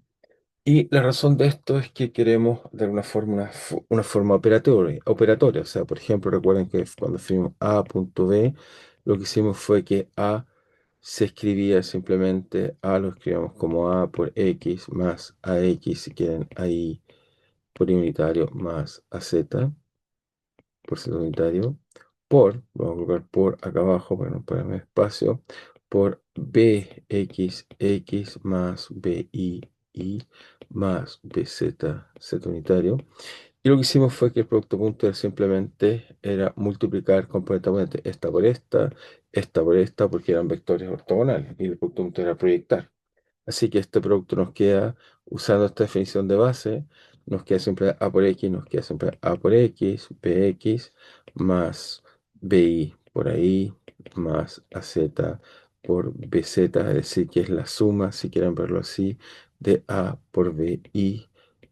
Y la razón de esto es que queremos de alguna forma una forma operatoria. O sea, por ejemplo, recuerden que cuando escribimos A punto B, lo que hicimos fue que A se escribía simplemente, A lo escribíamos como A por X más AX, si quieren, ahí por unitario más AZ por ser unitario, vamos a colocar por acá abajo, bueno, para ponerme espacio, por bxx más y más bz, z unitario. Y lo que hicimos fue que el producto punto era simplemente era multiplicar componente esta por esta, porque eran vectores ortogonales, y el producto punto era proyectar. Así que este producto nos queda, usando esta definición de base, nos queda siempre A por X, nos queda siempre A por X, BX, más BI por ahí, más AZ por BZ, es decir, que es la suma, si quieren verlo así, de A por BI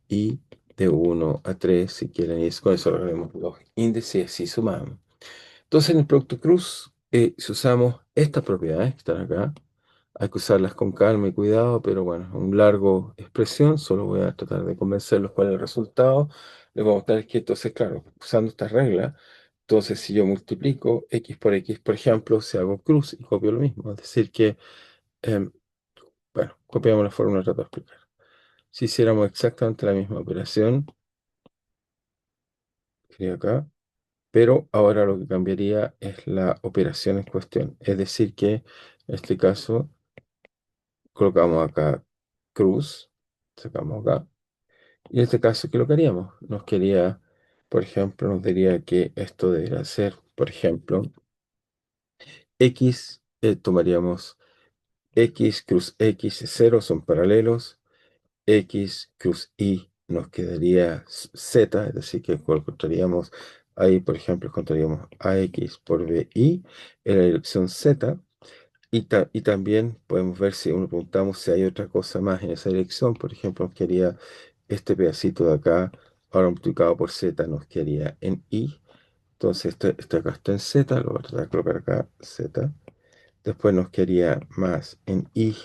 y de 1 a 3 si quieren, y con eso lograremos los índices y sumamos. Entonces, en el producto cruz, si usamos estas propiedades que están acá, hay que usarlas con calma y cuidado, pero bueno, es un largo expresión, solo voy a tratar de convencerlos cuál es el resultado. Les voy a mostrar que entonces, claro, usando esta regla, entonces si yo multiplico x, por ejemplo, si hago cruz y copio lo mismo, es decir que, em, bueno, copiamos la fórmula, trato de explicar. Si hiciéramos exactamente la misma operación, sería acá, pero ahora lo que cambiaría es la operación en cuestión, es decir que en este caso colocamos acá cruz, sacamos acá. Y en este caso, ¿qué lo que haríamos? Nos quería, por ejemplo, nos diría que esto debería ser, por ejemplo, X, tomaríamos X cruz X es 0, son paralelos, X cruz Y nos quedaría Z, es decir, que encontraríamos ahí, por ejemplo, encontraríamos AX por BI en la dirección Z, y también podemos ver si uno preguntamos si hay otra cosa más en esa dirección, por ejemplo, nos quedaría este pedacito de acá, ahora multiplicado por Z, nos quedaría en Y. Entonces, este acá está en Z, lo voy a tratar de colocar acá, Z. Después nos quedaría más en Y,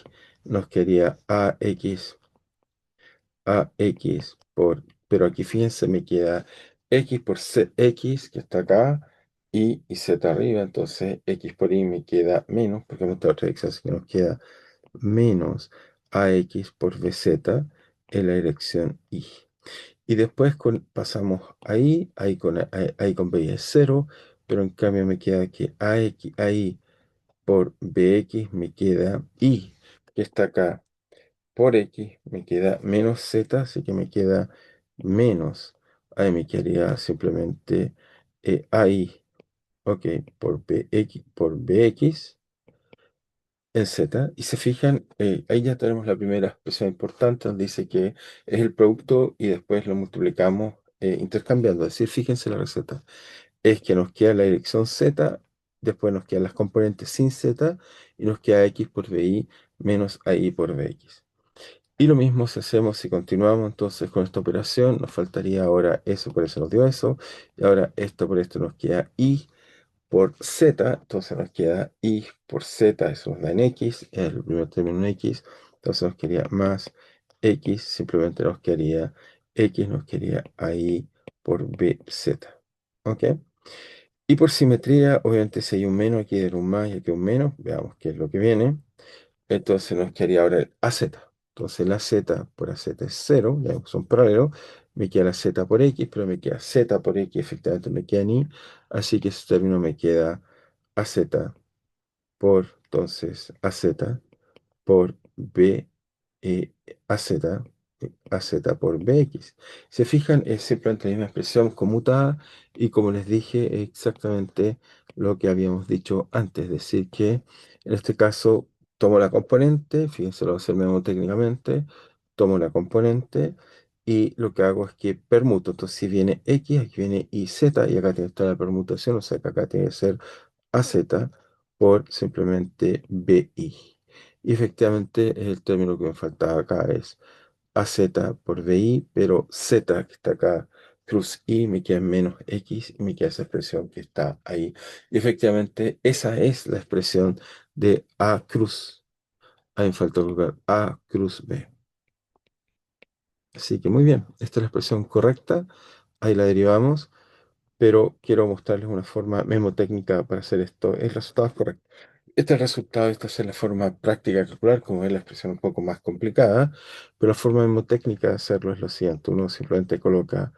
nos quedaría AX pero aquí fíjense, me queda X por X, que está acá, y Z arriba, entonces X por Y me queda menos, porque hemos otra dirección, así que nos queda menos AX por BZ en la dirección Y. Y después pasamos ahí con BY es 0, pero en cambio me queda que AX, ahí por BX me queda Y, que está acá, por X me queda menos Z, así que me queda menos. Ahí me quedaría simplemente AI, ok, por BX en Z. Y se fijan, ahí ya tenemos la primera expresión importante, donde dice que es el producto y después lo multiplicamos intercambiando. Es decir, fíjense la receta. Es que nos queda la dirección Z, después nos quedan las componentes sin Z y nos queda X por BI menos AI por BX. Y lo mismo si hacemos, si continuamos entonces con esta operación, nos faltaría ahora eso, por eso nos dio eso, y ahora esto por esto nos queda Y por Z, entonces nos queda Y por Z, eso nos da en X, el primer término en X, entonces nos quedaría más X, simplemente nos quedaría X, nos quedaría ahí por BZ, ¿ok? Y por simetría, obviamente si hay un menos, aquí hay un más y aquí un menos, veamos qué es lo que viene. Entonces nos quedaría ahora el AZ. Entonces la Z por AZ es 0, ya son paralelos. Me queda la Z por X, pero me queda Z por X, efectivamente me queda ni. Así que ese término me queda AZ por, entonces, AZ por B, eh, AZ, AZ por BX. Se fijan, es simplemente la misma expresión conmutada y como les dije, es exactamente lo que habíamos dicho antes, es decir, que en este caso tomo la componente, fíjense, lo voy a hacer mnemotécnicamente, tomo la componente y lo que hago es que permuto. Entonces, si viene X, aquí viene YZ, y acá tiene que estar la permutación, o sea que acá tiene que ser AZ por simplemente BI. Y efectivamente, el término que me faltaba acá es AZ por BI, pero Z que está acá, cruz I, me queda menos X y me queda esa expresión que está ahí. Y efectivamente, esa es la expresión de A cruz. Ahí me falta colocar A cruz B. Así que muy bien, esta es la expresión correcta. Ahí la derivamos, pero quiero mostrarles una forma memotécnica para hacer esto. El resultado es correcto. Este es el resultado, esta es la forma práctica de calcular, como es la expresión un poco más complicada, pero la forma memotécnica de hacerlo es lo siguiente. Uno simplemente coloca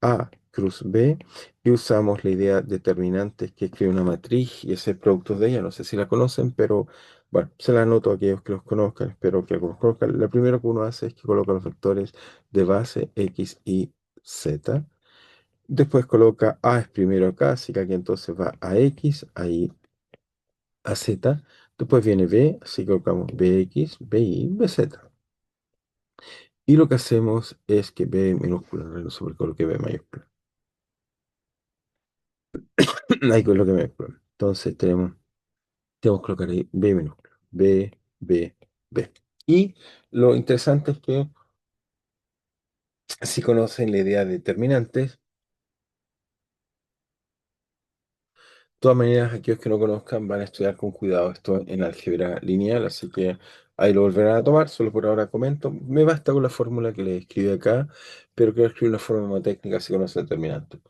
A cruz B y usamos la idea determinante que escribe una matriz y hacer productos de ella. No sé si la conocen, pero bueno, se la anoto a aquellos que los conozcan. Espero que algunos conozcan. Lo primero que uno hace es que coloca los vectores de base X y Z. Después coloca A es primero acá, así que aquí entonces va a X, ahí a Z. Después viene B, así que colocamos BX, BY, BZ. Y lo que hacemos es que B minúscula, no sé por qué coloqué B mayúscula. Ahí con lo que minúscula. Entonces tenemos que colocar ahí B minúscula. B, B, B. Y lo interesante es que si conocen la idea de determinantes, de todas maneras, aquellos que no conozcan van a estudiar con cuidado esto en álgebra lineal, así que ahí lo volverán a tomar, solo por ahora comento. Me basta con la fórmula que les escribí acá, pero quiero escribir una forma más técnica si conocen determinante.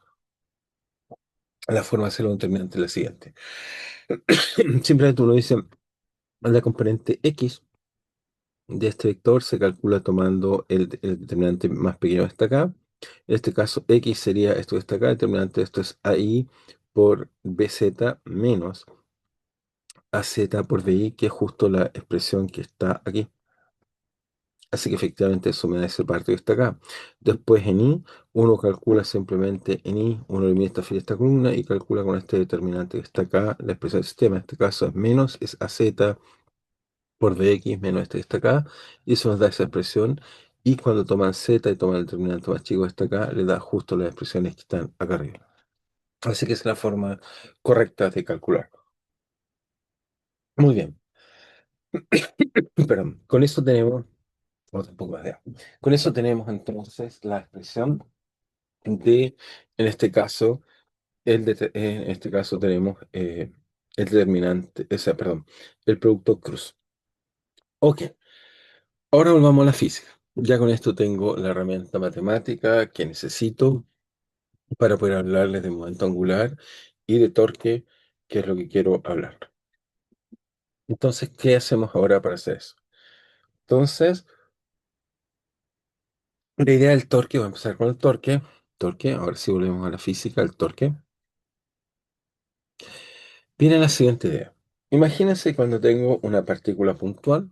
La forma de hacerlo un determinante es la siguiente. Simplemente uno dice, la componente X de este vector se calcula tomando el determinante más pequeño que está acá. En este caso, X sería esto que está acá, el determinante de esto es AI por BZ menos AZ por BI, que es justo la expresión que está aquí. Así que efectivamente eso me da esa parte que está acá. Después en I, uno calcula simplemente en I, uno elimina esta fila, esta columna y calcula con este determinante que está acá la expresión del sistema. En este caso es menos, es AZ por Bx menos este que está acá. Y eso nos da esa expresión. Y cuando toman Z y toman el determinante más chico que está acá, le da justo las expresiones que están acá arriba. Así que es la forma correcta de calcular. Muy bien. Perdón. Con eso tenemos otro poco más de agua. Con eso tenemos entonces la expresión de, en este caso, en este caso tenemos el determinante, o sea, perdón, el producto cruz. Ok, ahora volvamos a la física. Ya con esto tengo la herramienta matemática que necesito para poder hablarles de momento angular y de torque, que es lo que quiero hablar. Entonces, ¿qué hacemos ahora para hacer eso? Entonces, la idea del torque, voy a empezar con el torque. Torque, ahora sí volvemos a la física, el torque. Viene la siguiente idea. Imagínense cuando tengo una partícula puntual,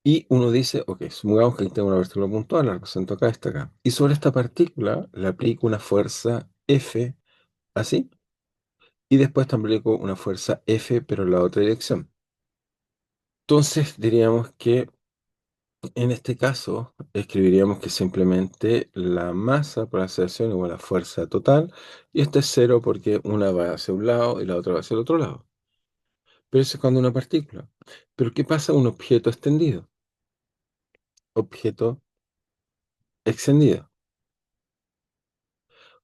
y uno dice, ok, supongamos que tengo una partícula puntual, la represento acá, está acá. Y sobre esta partícula le aplico una fuerza F, así, y después también aplico una fuerza F, pero en la otra dirección. Entonces diríamos que en este caso escribiríamos que simplemente la masa por aceleración igual a fuerza total, y esto es cero porque una va hacia un lado y la otra va hacia el otro lado. Pero eso es cuando una partícula. Pero ¿qué pasa a un objeto extendido? Objeto extendido.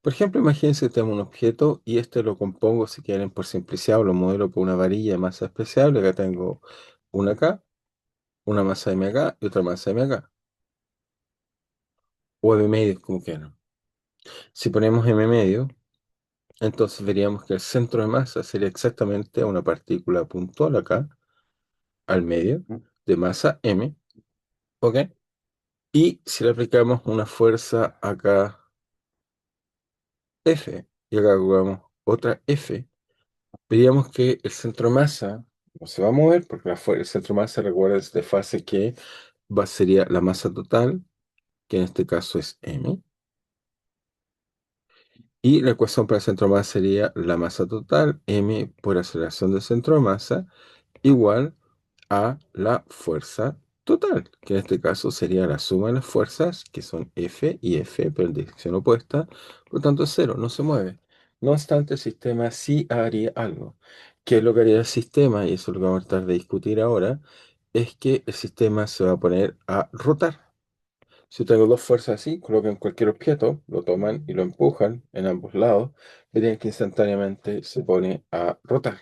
Por ejemplo, imagínense que tenemos un objeto y este lo compongo, si quieren, por simplicidad, o lo modelo por una varilla de masa despreciable. Acá tengo una acá, una masa M acá y otra masa M acá. O M medio, como quieran. Si ponemos M medio, entonces veríamos que el centro de masa sería exactamente una partícula puntual acá, al medio, de masa M, ¿ok? Y si le aplicamos una fuerza acá F, y acá jugamos otra F, veríamos que el centro de masa no se va a mover porque el centro de masa, recuerda, es de fase que sería la masa total, que en este caso es M, y la ecuación para el centro de masa sería la masa total, M por aceleración del centro de masa, igual a la fuerza total, que en este caso sería la suma de las fuerzas, que son F y F, pero en dirección opuesta, por lo tanto es cero, no se mueve. No obstante, el sistema sí haría algo. ¿Qué es lo que haría el sistema? Y eso es lo que vamos a tratar de discutir ahora, es que el sistema se va a poner a rotar. Si tengo dos fuerzas así, colocan cualquier objeto, lo toman y lo empujan en ambos lados, verían que instantáneamente se pone a rotar.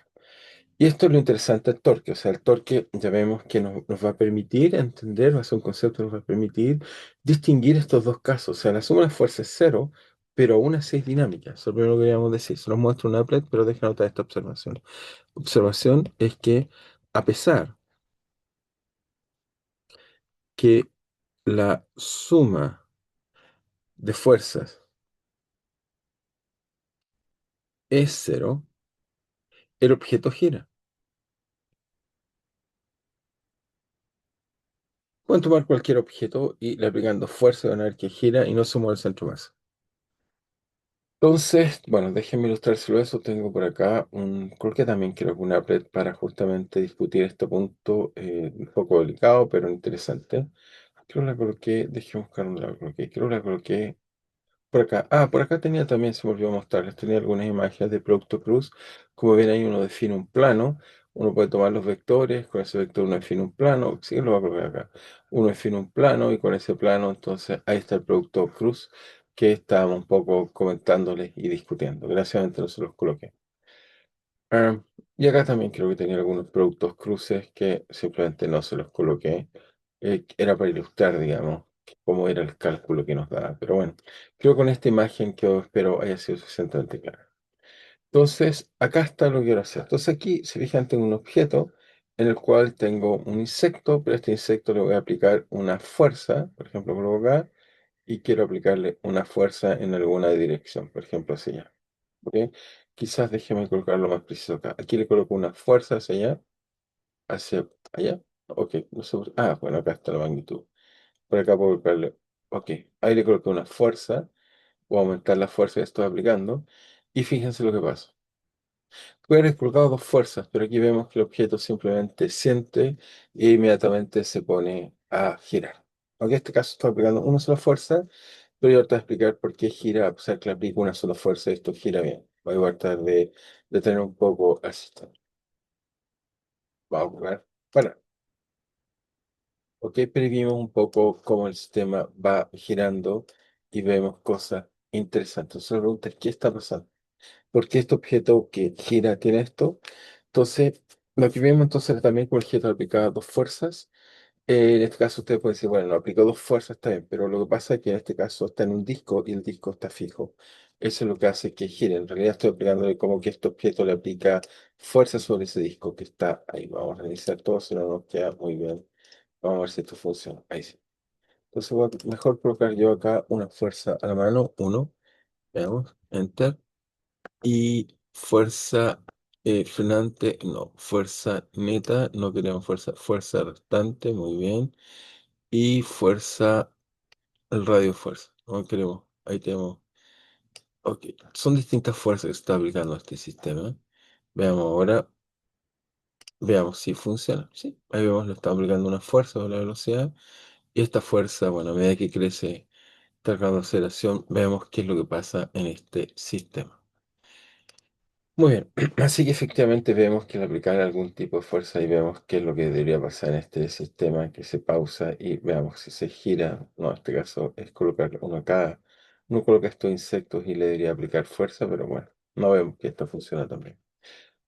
Y esto es lo interesante del torque, o sea, el torque ya vemos que nos va a permitir entender, va a ser un concepto que nos va a permitir distinguir estos dos casos, o sea, la suma de las fuerzas es cero, pero aún así es dinámica, eso es lo primero que queríamos decir, se nos muestra un applet, pero deja notar esta observación. Observación es que a pesar que la suma de fuerzas es cero, el objeto gira. Pueden tomar cualquier objeto y le aplicando fuerza van a ver que gira y no se mueve el centro de masa. Entonces, bueno, déjenme ilustrárselo eso. Tengo por acá creo que también quiero una applet para justamente discutir este punto un poco delicado, pero interesante. Creo que la coloqué, déjenme buscar dónde la coloqué. Creo que la coloqué por acá. Ah, por acá tenía también, se me olvidó mostrarles, tenía algunas imágenes de Producto Cruz. Como ven ahí, uno define un plano. Uno puede tomar los vectores, con ese vector uno define un plano. Sí, lo voy a colocar acá. Uno define un plano y con ese plano, entonces ahí está el Producto Cruz que estábamos un poco comentándoles y discutiendo. Gracias, no se los coloqué. Ah, y acá también creo que tenía algunos productos cruces que simplemente no se los coloqué. Era para ilustrar, digamos, cómo era el cálculo que nos daba. Pero bueno, creo que con esta imagen que yo espero haya sido suficientemente clara. Entonces, acá está lo que quiero hacer. Entonces aquí, si fijan, tengo un objeto en el cual tengo un insecto, pero a este insecto le voy a aplicar una fuerza, por ejemplo, coloco acá, y quiero aplicarle una fuerza en alguna dirección, por ejemplo, hacia allá. ¿Ok? Quizás déjeme colocarlo más preciso acá. Aquí le coloco una fuerza hacia allá, hacia allá. Ok, no sé bueno, acá está la magnitud. Por acá puedo colocarle, ok, ahí le coloco una fuerza, o aumentar la fuerza que estoy aplicando, y fíjense lo que pasa. Puede haber colocado dos fuerzas, pero aquí vemos que el objeto simplemente siente e inmediatamente se pone a girar. Aunque en este caso estoy aplicando una sola fuerza, pero yo te voy a explicar por qué gira, a pesar que le aplico una sola fuerza, esto gira bien. Voy a tratar de tener un poco el sistema. Vamos a jugar. Bueno, ok, previmos un poco cómo el sistema va girando y vemos cosas interesantes. Entonces la pregunta es, ¿qué está pasando? ¿Por qué este objeto que gira tiene esto? Entonces, lo que vemos entonces también con el objeto aplica dos fuerzas. En este caso usted puede decir, bueno, no aplicó dos fuerzas, está bien, pero lo que pasa es que en este caso está en un disco y el disco está fijo. Eso es lo que hace que gire. En realidad estoy aplicándole como que este objeto le aplica fuerza sobre ese disco que está ahí. Vamos a revisar todo, si no nos queda muy bien. Vamos a ver si esto funciona. Ahí sí. Entonces voy a mejor colocar yo acá una fuerza a la mano, uno, veamos, enter. Y fuerza frenante, no, fuerza neta, no queremos fuerza restante, muy bien. Y fuerza, el radio fuerza, no queremos, ahí tenemos. Ok, son distintas fuerzas que se está aplicando a este sistema. Veamos ahora, veamos si funciona. Sí, ahí vemos, le está aplicando una fuerza a la velocidad. Y esta fuerza, bueno, a medida que crece, está cargando aceleración, veamos qué es lo que pasa en este sistema. Muy bien, así que efectivamente vemos que al aplicar algún tipo de fuerza y vemos qué es lo que debería pasar en este sistema, que se pausa y veamos si se gira. No, en este caso es colocar uno acá, uno coloca estos insectos y le debería aplicar fuerza, pero bueno, no vemos que esto funciona también.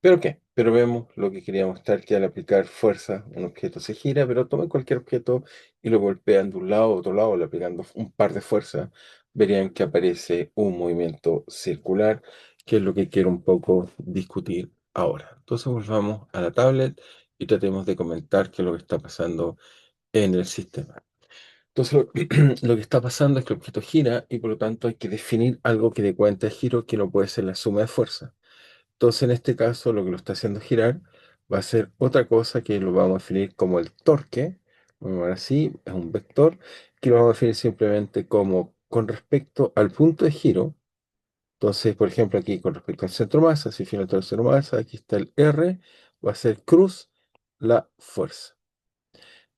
¿Pero qué? Pero vemos lo que quería mostrar, que al aplicar fuerza, un objeto se gira, pero tomen cualquier objeto y lo golpean de un lado a otro lado, le aplicando un par de fuerzas, verían que aparece un movimiento circular, que es lo que quiero un poco discutir ahora. Entonces volvamos a la tablet y tratemos de comentar qué es lo que está pasando en el sistema. Entonces lo que está pasando es que el objeto gira y por lo tanto hay que definir algo que dé cuenta de giro que no puede ser la suma de fuerza. Entonces, en este caso, lo que lo está haciendo girar va a ser otra cosa que lo vamos a definir como el torque. Vamos a ver así, es un vector que lo vamos a definir simplemente como con respecto al punto de giro. Entonces, por ejemplo, aquí con respecto al centro masa, si defino el centro masa, aquí está el R, va a ser cruz la fuerza.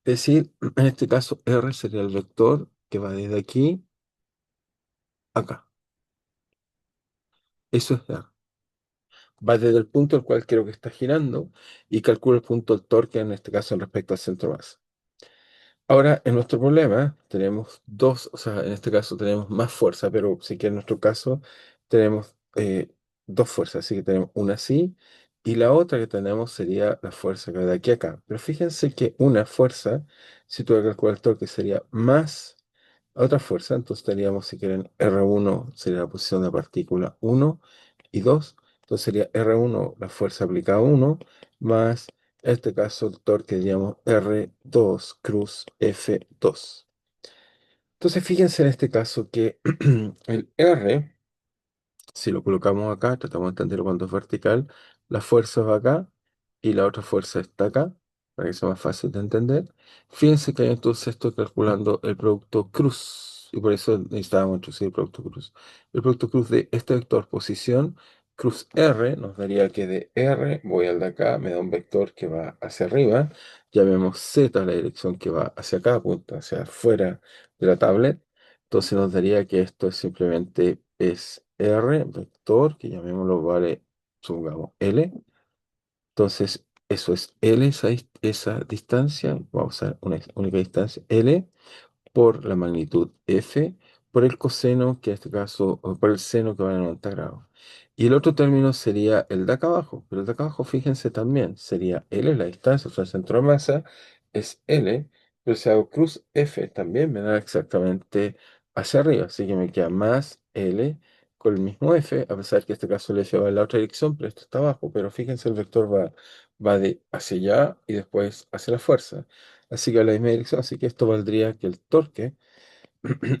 Es decir, en este caso, R sería el vector que va desde aquí a acá. Eso es R. Va desde el punto al cual quiero que está girando y calcula el punto del torque, en este caso, en respecto al centro de masa. Ahora, en nuestro problema tenemos dos, o sea, en este caso tenemos más fuerza, pero sí que en nuestro caso tenemos dos fuerzas, así que tenemos una así y la otra que tenemos sería la fuerza que va de aquí a acá. Pero fíjense que una fuerza, si tuviera que calcular el torque, sería más otra fuerza, entonces tendríamos, si quieren, R1 sería la posición de la partícula 1 y 2, entonces sería R1 la fuerza aplicada a 1 más en este caso, el torque, diríamos R2 cruz F2. Entonces, fíjense en este caso que el R, si lo colocamos acá, tratamos de entenderlo cuando es vertical, la fuerza va acá y la otra fuerza está acá, para que sea más fácil de entender. Fíjense que ahí entonces estoy calculando el producto cruz, y por eso necesitábamos introducir el producto cruz. El producto cruz de este vector posición, cruz R, nos daría que de R voy al de acá, me da un vector que va hacia arriba, llamemos Z la dirección que va hacia acá, apunta hacia afuera de la tablet. Entonces nos daría que esto es simplemente es R, vector, que llamémoslo, vale, supongamos L. Entonces, eso es L, esa distancia, vamos a usar una única distancia, L por la magnitud F, por el coseno, que en este caso, o por el seno que vale 90 grados. Y el otro término sería el de acá abajo, pero el de acá abajo, fíjense también, sería L, la distancia, o sea, el centro de masa, es L, pero si hago cruz F también me da exactamente hacia arriba, así que me queda más L con el mismo F, a pesar que en este caso el F va en la otra dirección, pero esto está abajo, pero fíjense, el vector va de hacia allá y después hacia la fuerza. Así que a la misma dirección, así que esto valdría que el torque,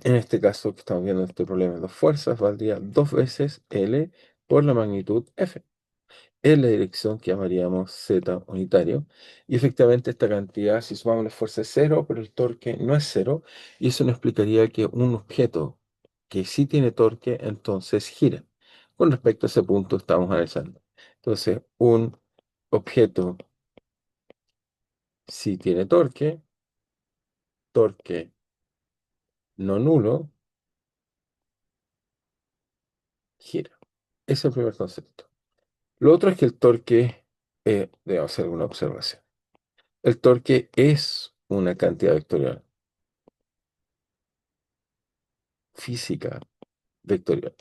en este caso que estamos viendo este problema de dos fuerzas, valdría dos veces L por la magnitud F. En la dirección que llamaríamos Z unitario. Y efectivamente esta cantidad, si sumamos la fuerza es cero, pero el torque no es cero. Y eso nos explicaría que un objeto que sí tiene torque, entonces gira. Con respecto a ese punto estamos analizando. Entonces, un objeto si tiene torque, torque no nulo, gira. Ese es el primer concepto. Lo otro es que el torque, debemos hacer alguna observación. El torque es una cantidad vectorial, física vectorial.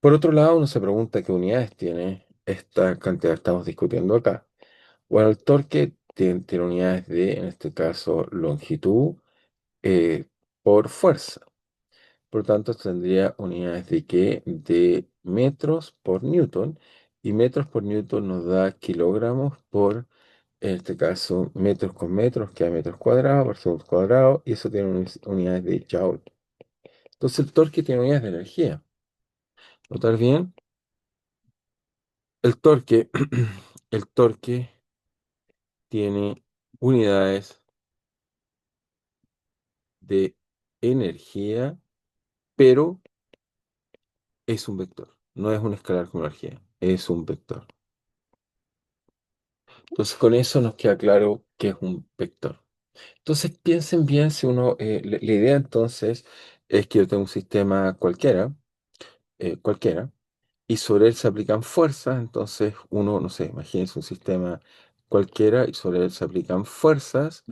Por otro lado, uno se pregunta qué unidades tiene esta cantidad que estamos discutiendo acá. Bueno, el torque tiene unidades de, en este caso, longitud eh, por fuerza. Por lo tanto, tendría unidades de qué? De metros por newton. Y metros por newton nos da kilogramos por, en este caso, metros con metros, que hay metros cuadrados por segundos cuadrados. Y eso tiene unidades de joule. Entonces, el torque tiene unidades de energía. ¿Notar bien? El torque, el torque tiene unidades de energía, pero es un vector. No es un escalar con energía, es un vector. Entonces, con eso nos queda claro que es un vector. Entonces, piensen bien si uno, la idea entonces es que yo tengo un sistema cualquiera, y sobre él se aplican fuerzas, entonces uno, no sé, imagínense un sistema cualquiera y sobre él se aplican fuerzas.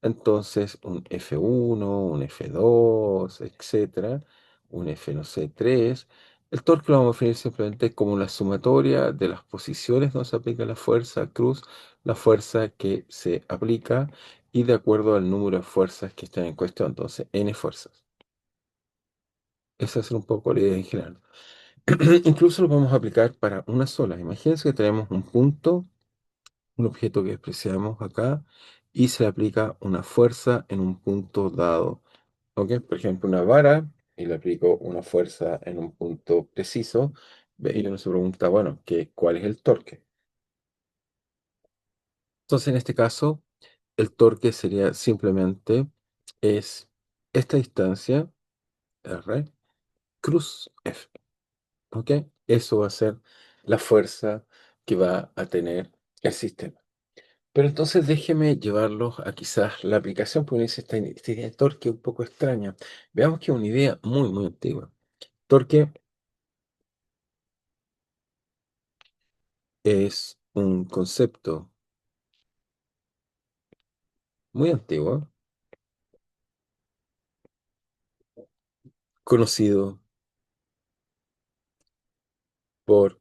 Entonces, un F1, un F2, etcétera, un F, no sé, 3. El torque lo vamos a definir simplemente como la sumatoria de las posiciones donde se aplica la fuerza cruz, la fuerza que se aplica y de acuerdo al número de fuerzas que están en cuestión. Entonces, N fuerzas. Esa es un poco la idea en general. Incluso lo vamos a aplicar para una sola. Imagínense que tenemos un punto, un objeto que despreciamos acá y se le aplica una fuerza en un punto dado. ¿Ok? Por ejemplo, una vara y le aplico una fuerza en un punto preciso. Y uno se pregunta, bueno, ¿cuál es el torque? Entonces, en este caso, el torque sería simplemente es esta distancia, R, cruz F. ¿Ok? Eso va a ser la fuerza que va a tener el sistema. Pero entonces déjeme llevarlos a quizás la aplicación, porque dice esta idea de Torque un poco extraña. Veamos que es una idea muy, muy antigua. Torque es un concepto muy antiguo, conocido por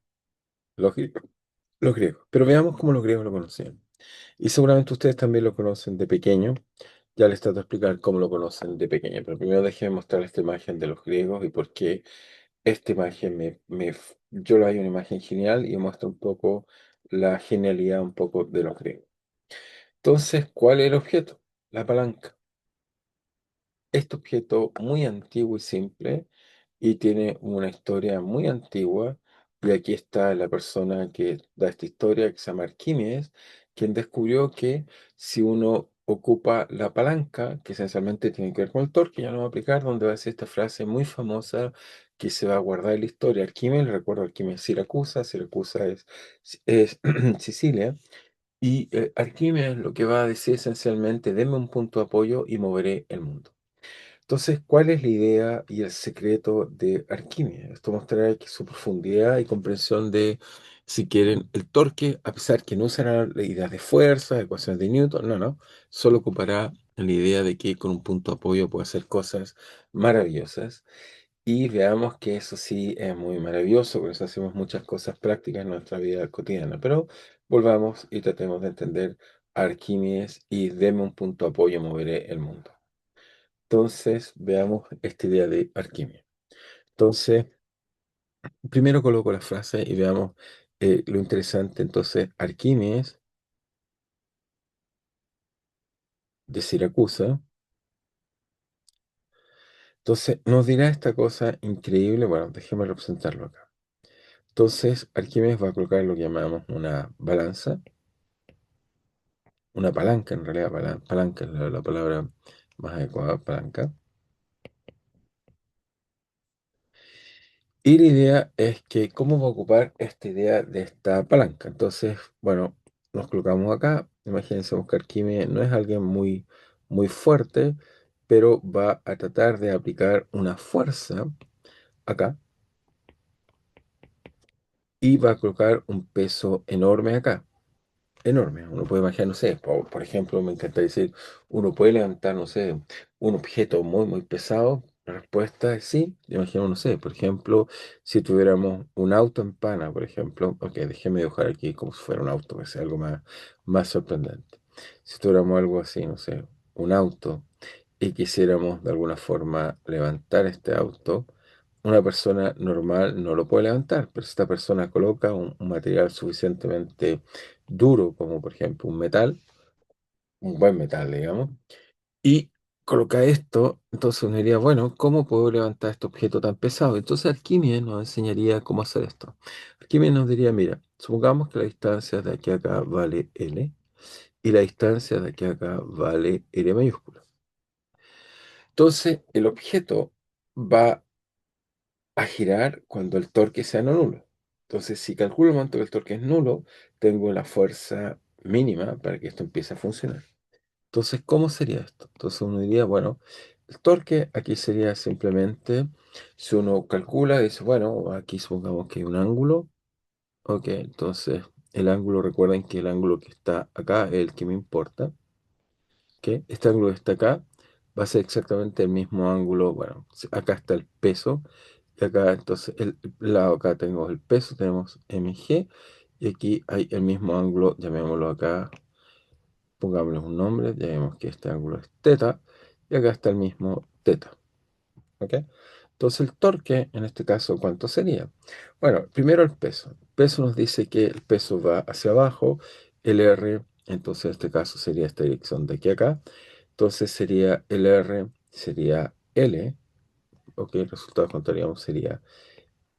los griegos. Pero veamos cómo los griegos lo conocían. Y seguramente ustedes también lo conocen de pequeño. Ya les trato de explicar cómo lo conocen de pequeño. Pero primero déjenme mostrar esta imagen de los griegos y por qué esta imagen yo la veo una imagen genial y muestra un poco la genialidad un poco de los griegos. Entonces, ¿cuál es el objeto? La palanca. Este objeto muy antiguo y simple y tiene una historia muy antigua. Y aquí está la persona que da esta historia, que se llama Arquímedes, quien descubrió que si uno ocupa la palanca, que esencialmente tiene que ver con el torque, ya lo voy a aplicar, donde va a decir esta frase muy famosa que se va a guardar en la historia. Arquímedes, le recuerdo, Arquímedes Siracusa, Siracusa es Sicilia, y Arquímedes lo que va a decir esencialmente, denme un punto de apoyo y moveré el mundo. Entonces, ¿cuál es la idea y el secreto de Arquímedes? Esto mostrará que su profundidad y comprensión de, si quieren, el torque, a pesar que no usará las ideas de fuerza, ecuaciones de Newton, no, no, solo ocupará la idea de que con un punto de apoyo puede hacer cosas maravillosas. Y veamos que eso sí es muy maravilloso, por eso hacemos muchas cosas prácticas en nuestra vida cotidiana. Pero volvamos y tratemos de entender a Arquímedes y deme un punto de apoyo, moveré el mundo. Entonces, veamos esta idea de Arquímedes. Entonces, primero coloco la frase y veamos lo interesante. Entonces, Arquímedes de Siracusa. Entonces, nos dirá esta cosa increíble. Bueno, déjeme representarlo acá. Entonces, Arquímedes va a colocar lo que llamamos una balanza, una palanca, en realidad, palanca es la palabra más adecuada, palanca. Y la idea es que cómo va a ocupar esta idea de esta palanca. Entonces, bueno, nos colocamos acá. Imagínense, buscar Arquímedes no es alguien muy, muy fuerte, pero va a tratar de aplicar una fuerza acá y va a colocar un peso enorme acá. Enorme. Uno puede imaginar, no sé, por ejemplo, me encanta decir, uno puede levantar, no sé, un objeto muy, muy pesado. La respuesta es sí. Imagino, no sé, por ejemplo, si tuviéramos un auto en pana, por ejemplo, ok, déjeme dibujar aquí como si fuera un auto, que sea algo más, más sorprendente. Si tuviéramos algo así, no sé, un auto, y quisiéramos de alguna forma levantar este auto, una persona normal no lo puede levantar, pero si esta persona coloca un material suficientemente duro, como por ejemplo un metal, un buen metal, digamos, y coloca esto, entonces uno diría, bueno, ¿cómo puedo levantar este objeto tan pesado? Entonces Arquímedes nos enseñaría cómo hacer esto. Arquímedes nos diría, mira, supongamos que la distancia de aquí a acá vale L y la distancia de aquí a acá vale L mayúscula. Entonces el objeto va a girar cuando el torque sea no nulo. Entonces, si calculo el momento que el torque es nulo, tengo la fuerza mínima para que esto empiece a funcionar. Entonces, ¿cómo sería esto? Entonces uno diría, bueno, el torque aquí sería simplemente, si uno calcula, dice, bueno, aquí supongamos que hay un ángulo, ok, entonces el ángulo, recuerden que el ángulo que está acá es el que me importa, que este ángulo que está acá va a ser exactamente el mismo ángulo, bueno, acá está el peso, y acá entonces el lado acá tenemos el peso, tenemos mg, y aquí hay el mismo ángulo, llamémoslo acá, pongámosle un nombre, ya vemos que este ángulo es teta, y acá está el mismo teta, ¿ok? Entonces el torque, en este caso, ¿cuánto sería? Bueno, primero el peso. El peso nos dice que el peso va hacia abajo, el R, entonces en este caso sería esta dirección de aquí a acá. Entonces sería el R, sería L, ok, el resultado que encontraríamos sería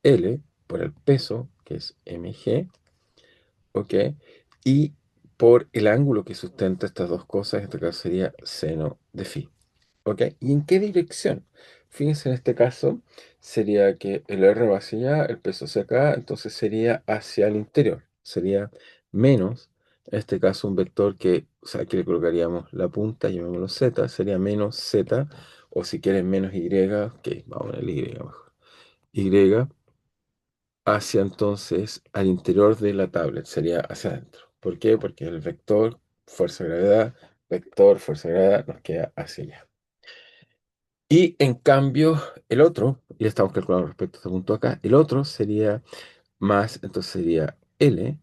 L por el peso, que es mg, ok, y por el ángulo que sustenta estas dos cosas, en este caso sería seno de phi. ¿Ok? ¿Y en qué dirección? Fíjense, en este caso sería que el R va hacia allá, el peso hacia acá, entonces sería hacia el interior. sería menos, en este caso un vector que, o sea, que le colocaríamos la punta, llamémoslo z, sería menos z, o si quieres menos y, que vamos a poner y mejor. Y hacia entonces al interior de la tablet, sería hacia adentro. ¿Por qué? Porque el vector fuerza-gravedad, vector fuerza-gravedad nos queda hacia allá. Y en cambio, el otro, y estamos calculando respecto a este punto acá, el otro sería más, entonces sería L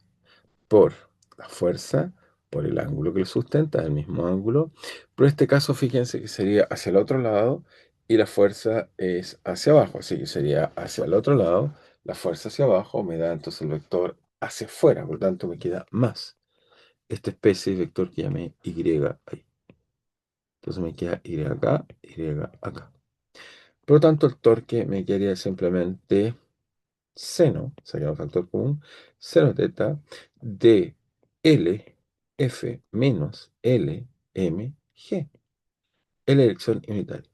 por la fuerza, por el ángulo que lo sustenta, el mismo ángulo. Pero en este caso, fíjense que sería hacia el otro lado y la fuerza es hacia abajo, así que sería hacia el otro lado, la fuerza hacia abajo me da entonces el vector hacia afuera, por lo tanto me queda más esta especie de vector que llamé Y ahí. Entonces me queda Y acá, Y acá. Por lo tanto, el torque me quedaría simplemente seno, saquemos factor común, seno teta de L, F menos L, M, G, L elección unitaria.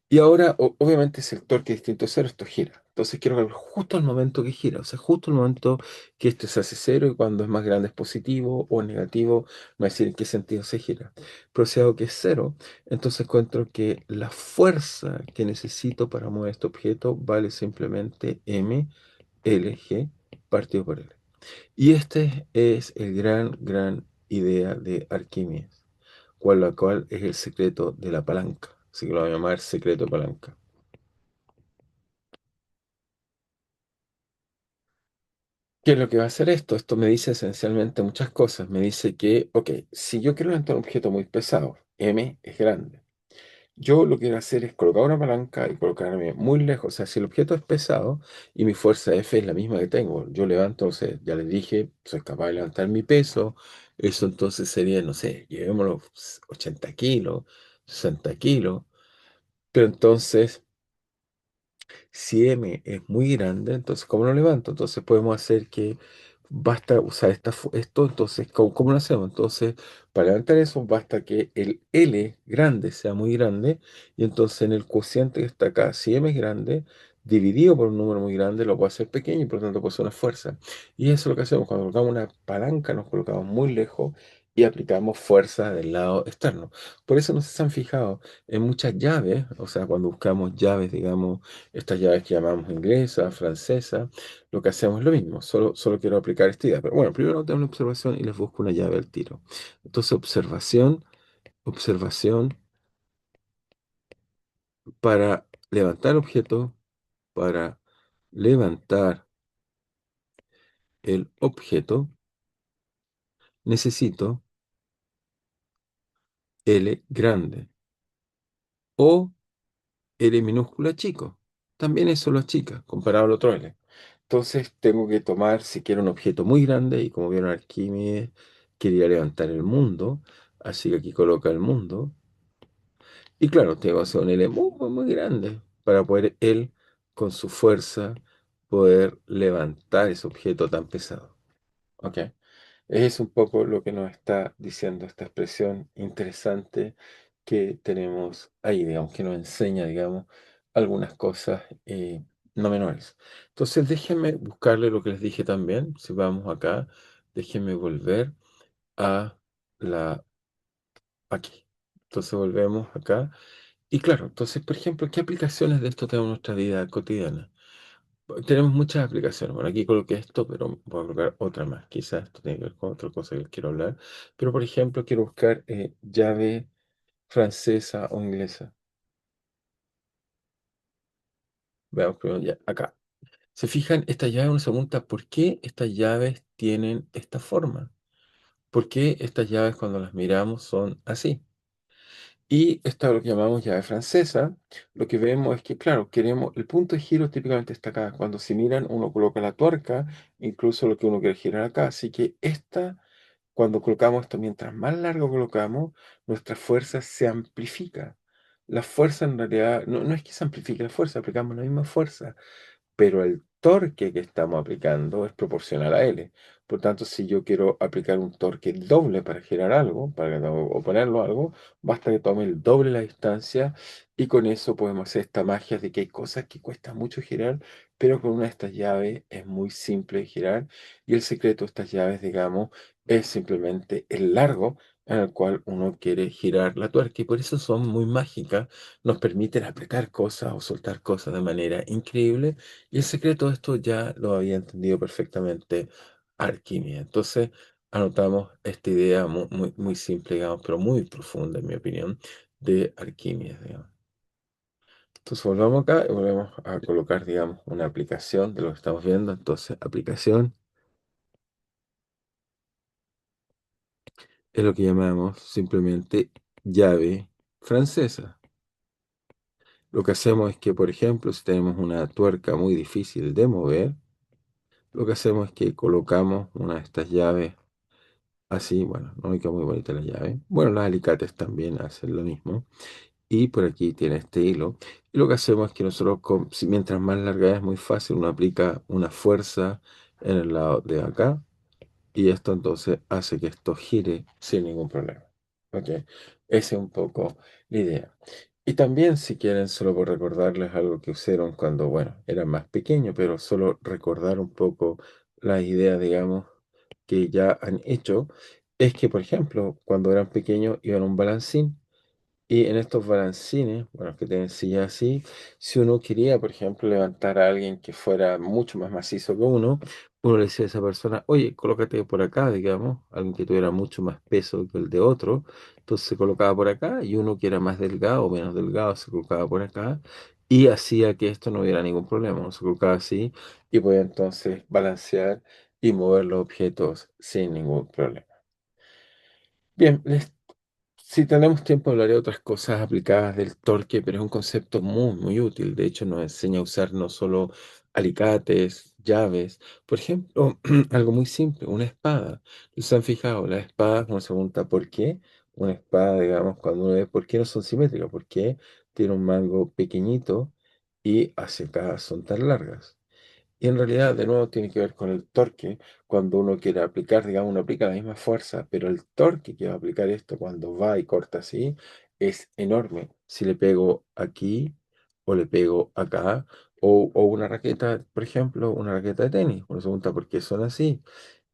Y ahora, obviamente, si el torque es distinto a cero, esto gira. Entonces quiero ver justo al momento que gira, o sea, justo el momento que esto se hace cero y cuando es más grande es positivo o negativo, me va a decir en qué sentido se gira. Pero si hago que es cero, entonces encuentro que la fuerza que necesito para mover este objeto vale simplemente M LG partido por L. Y este es el gran idea de Arquímedes, la cual es el secreto de la palanca. Así que lo voy a llamar secreto de palanca. ¿Qué es lo que va a hacer esto? Esto me dice esencialmente muchas cosas. Me dice que, ok, si yo quiero levantar un objeto muy pesado, M es grande. Yo lo que quiero hacer es colocar una palanca y colocarme muy lejos. O sea, si el objeto es pesado y mi fuerza F es la misma que tengo, yo levanto, entonces, ya les dije, soy capaz de levantar mi peso. Eso entonces sería, no sé, llevémoslo 80 kilos, 60 kilos. Pero entonces, si M es muy grande, entonces, ¿cómo lo levanto? Entonces podemos hacer que basta usar esto, entonces, ¿cómo lo hacemos? Entonces, para levantar eso, basta que el L grande sea muy grande, y entonces en el cociente que está acá, si M es grande, dividido por un número muy grande, lo puedo hacer pequeño y por lo tanto puedo hacer una fuerza. Y eso es lo que hacemos cuando colocamos una palanca, nos colocamos muy lejos y aplicamos fuerza del lado externo. Por eso no sé si se han fijado en muchas llaves, o sea, cuando buscamos llaves, digamos, estas llaves que llamamos inglesa, francesa, lo que hacemos es lo mismo, solo quiero aplicar esta idea. Pero bueno, primero tengo una observación y les busco una llave al tiro. Entonces, observación para levantar objeto, para levantar el objeto, necesito L grande o L minúscula chico. También eso lo achica comparado al otro L. Entonces tengo que tomar, si quiero un objeto muy grande, y como vieron Arquímedes quería levantar el mundo, así que aquí coloca el mundo. Y claro, tengo que hacer un L muy grande para poder él, con su fuerza, poder levantar ese objeto tan pesado. ¿Ok? Es un poco lo que nos está diciendo esta expresión interesante que tenemos ahí, digamos, que nos enseña, digamos, algunas cosas no menores. Entonces, déjenme buscarle lo que les dije también. Si vamos acá, déjenme volver a la aquí. Entonces, volvemos acá. Y claro, entonces, por ejemplo, ¿qué aplicaciones de esto tenemos en nuestra vida cotidiana? Tenemos muchas aplicaciones. Bueno, aquí coloqué esto, pero voy a colocar otra más. Quizás esto tiene que ver con otra cosa que quiero hablar. Pero, por ejemplo, quiero buscar llave francesa o inglesa. Veamos primero ya, acá. Se fijan, esta llave uno se pregunta, ¿por qué estas llaves tienen esta forma? ¿Por qué estas llaves cuando las miramos son así? Y esta lo que llamamos llave francesa, lo que vemos es que, claro, queremos, el punto de giro típicamente está acá. Cuando se miran, uno coloca la tuerca, incluso lo que uno quiere girar acá. Así que esta, cuando colocamos esto, mientras más largo colocamos, nuestra fuerza se amplifica. La fuerza en realidad, no es que se amplifique la fuerza, aplicamos la misma fuerza, pero el torque que estamos aplicando es proporcional a L. Por tanto, si yo quiero aplicar un torque doble para girar algo, para oponerlo a algo, basta que tome el doble la distancia y con eso podemos hacer esta magia de que hay cosas que cuestan mucho girar, pero con una de estas llaves es muy simple de girar y el secreto de estas llaves, digamos, es simplemente el largo en el cual uno quiere girar la tuerca y por eso son muy mágicas, nos permiten apretar cosas o soltar cosas de manera increíble y el secreto de esto ya lo había entendido perfectamente Arquímedes. Entonces anotamos esta idea muy, muy, muy simple, digamos, pero muy profunda, en mi opinión, de Arquímedes, digamos. Entonces volvamos acá y volvemos a colocar, digamos, una aplicación de lo que estamos viendo. Entonces, aplicación es lo que llamamos simplemente llave francesa. Lo que hacemos es que, por ejemplo, si tenemos una tuerca muy difícil de mover, lo que hacemos es que colocamos una de estas llaves así, bueno, no me queda muy bonita la llave. Bueno, los alicates también hacen lo mismo. Y por aquí tiene este hilo. Y lo que hacemos es que nosotros, mientras más larga es muy fácil, uno aplica una fuerza en el lado de acá. Y esto entonces hace que esto gire sin ningún problema. ¿Ok? Esa es un poco la idea. Y también, si quieren, solo por recordarles algo que usaron cuando, bueno, eran más pequeños, pero solo recordar un poco las ideas, digamos, que ya han hecho, es que, por ejemplo, cuando eran pequeños iban a un balancín y en estos balancines, bueno, que tienen sillas así, si uno quería, por ejemplo, levantar a alguien que fuera mucho más macizo que uno le decía a esa persona, oye, colócate por acá, digamos, alguien que tuviera mucho más peso que el de otro, entonces se colocaba por acá y uno que era más delgado o menos delgado se colocaba por acá y hacía que esto no hubiera ningún problema, uno se colocaba así y podía entonces balancear y mover los objetos sin ningún problema. Bien, si tenemos tiempo hablaré de otras cosas aplicadas del torque, pero es un concepto muy, muy útil. De hecho, nos enseña a usar no solo alicates, llaves, por ejemplo, algo muy simple, una espada. ¿Se han fijado? Las espadas, uno se pregunta por qué. Una espada, digamos, cuando uno ve por qué no son simétricas, por qué tiene un mango pequeñito y hacia acá son tan largas. Y en realidad, de nuevo, tiene que ver con el torque. Cuando uno quiere aplicar, digamos, uno aplica la misma fuerza, pero el torque que va a aplicar esto cuando va y corta así es enorme. Si le pego aquí o le pego acá, o una raqueta, por ejemplo, una raqueta de tenis. Uno se pregunta por qué son así.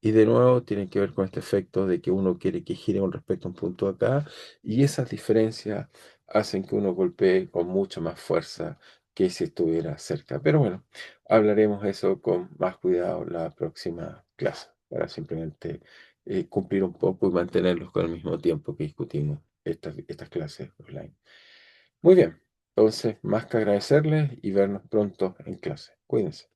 Y de nuevo, tiene que ver con este efecto de que uno quiere que gire con respecto a un punto acá, y esas diferencias hacen que uno golpee con mucha más fuerza que si estuviera cerca. Pero bueno. Hablaremos eso con más cuidado la próxima clase, para simplemente cumplir un poco y mantenerlos con el mismo tiempo que discutimos estas clases online. Muy bien, entonces, más que agradecerles y vernos pronto en clase. Cuídense.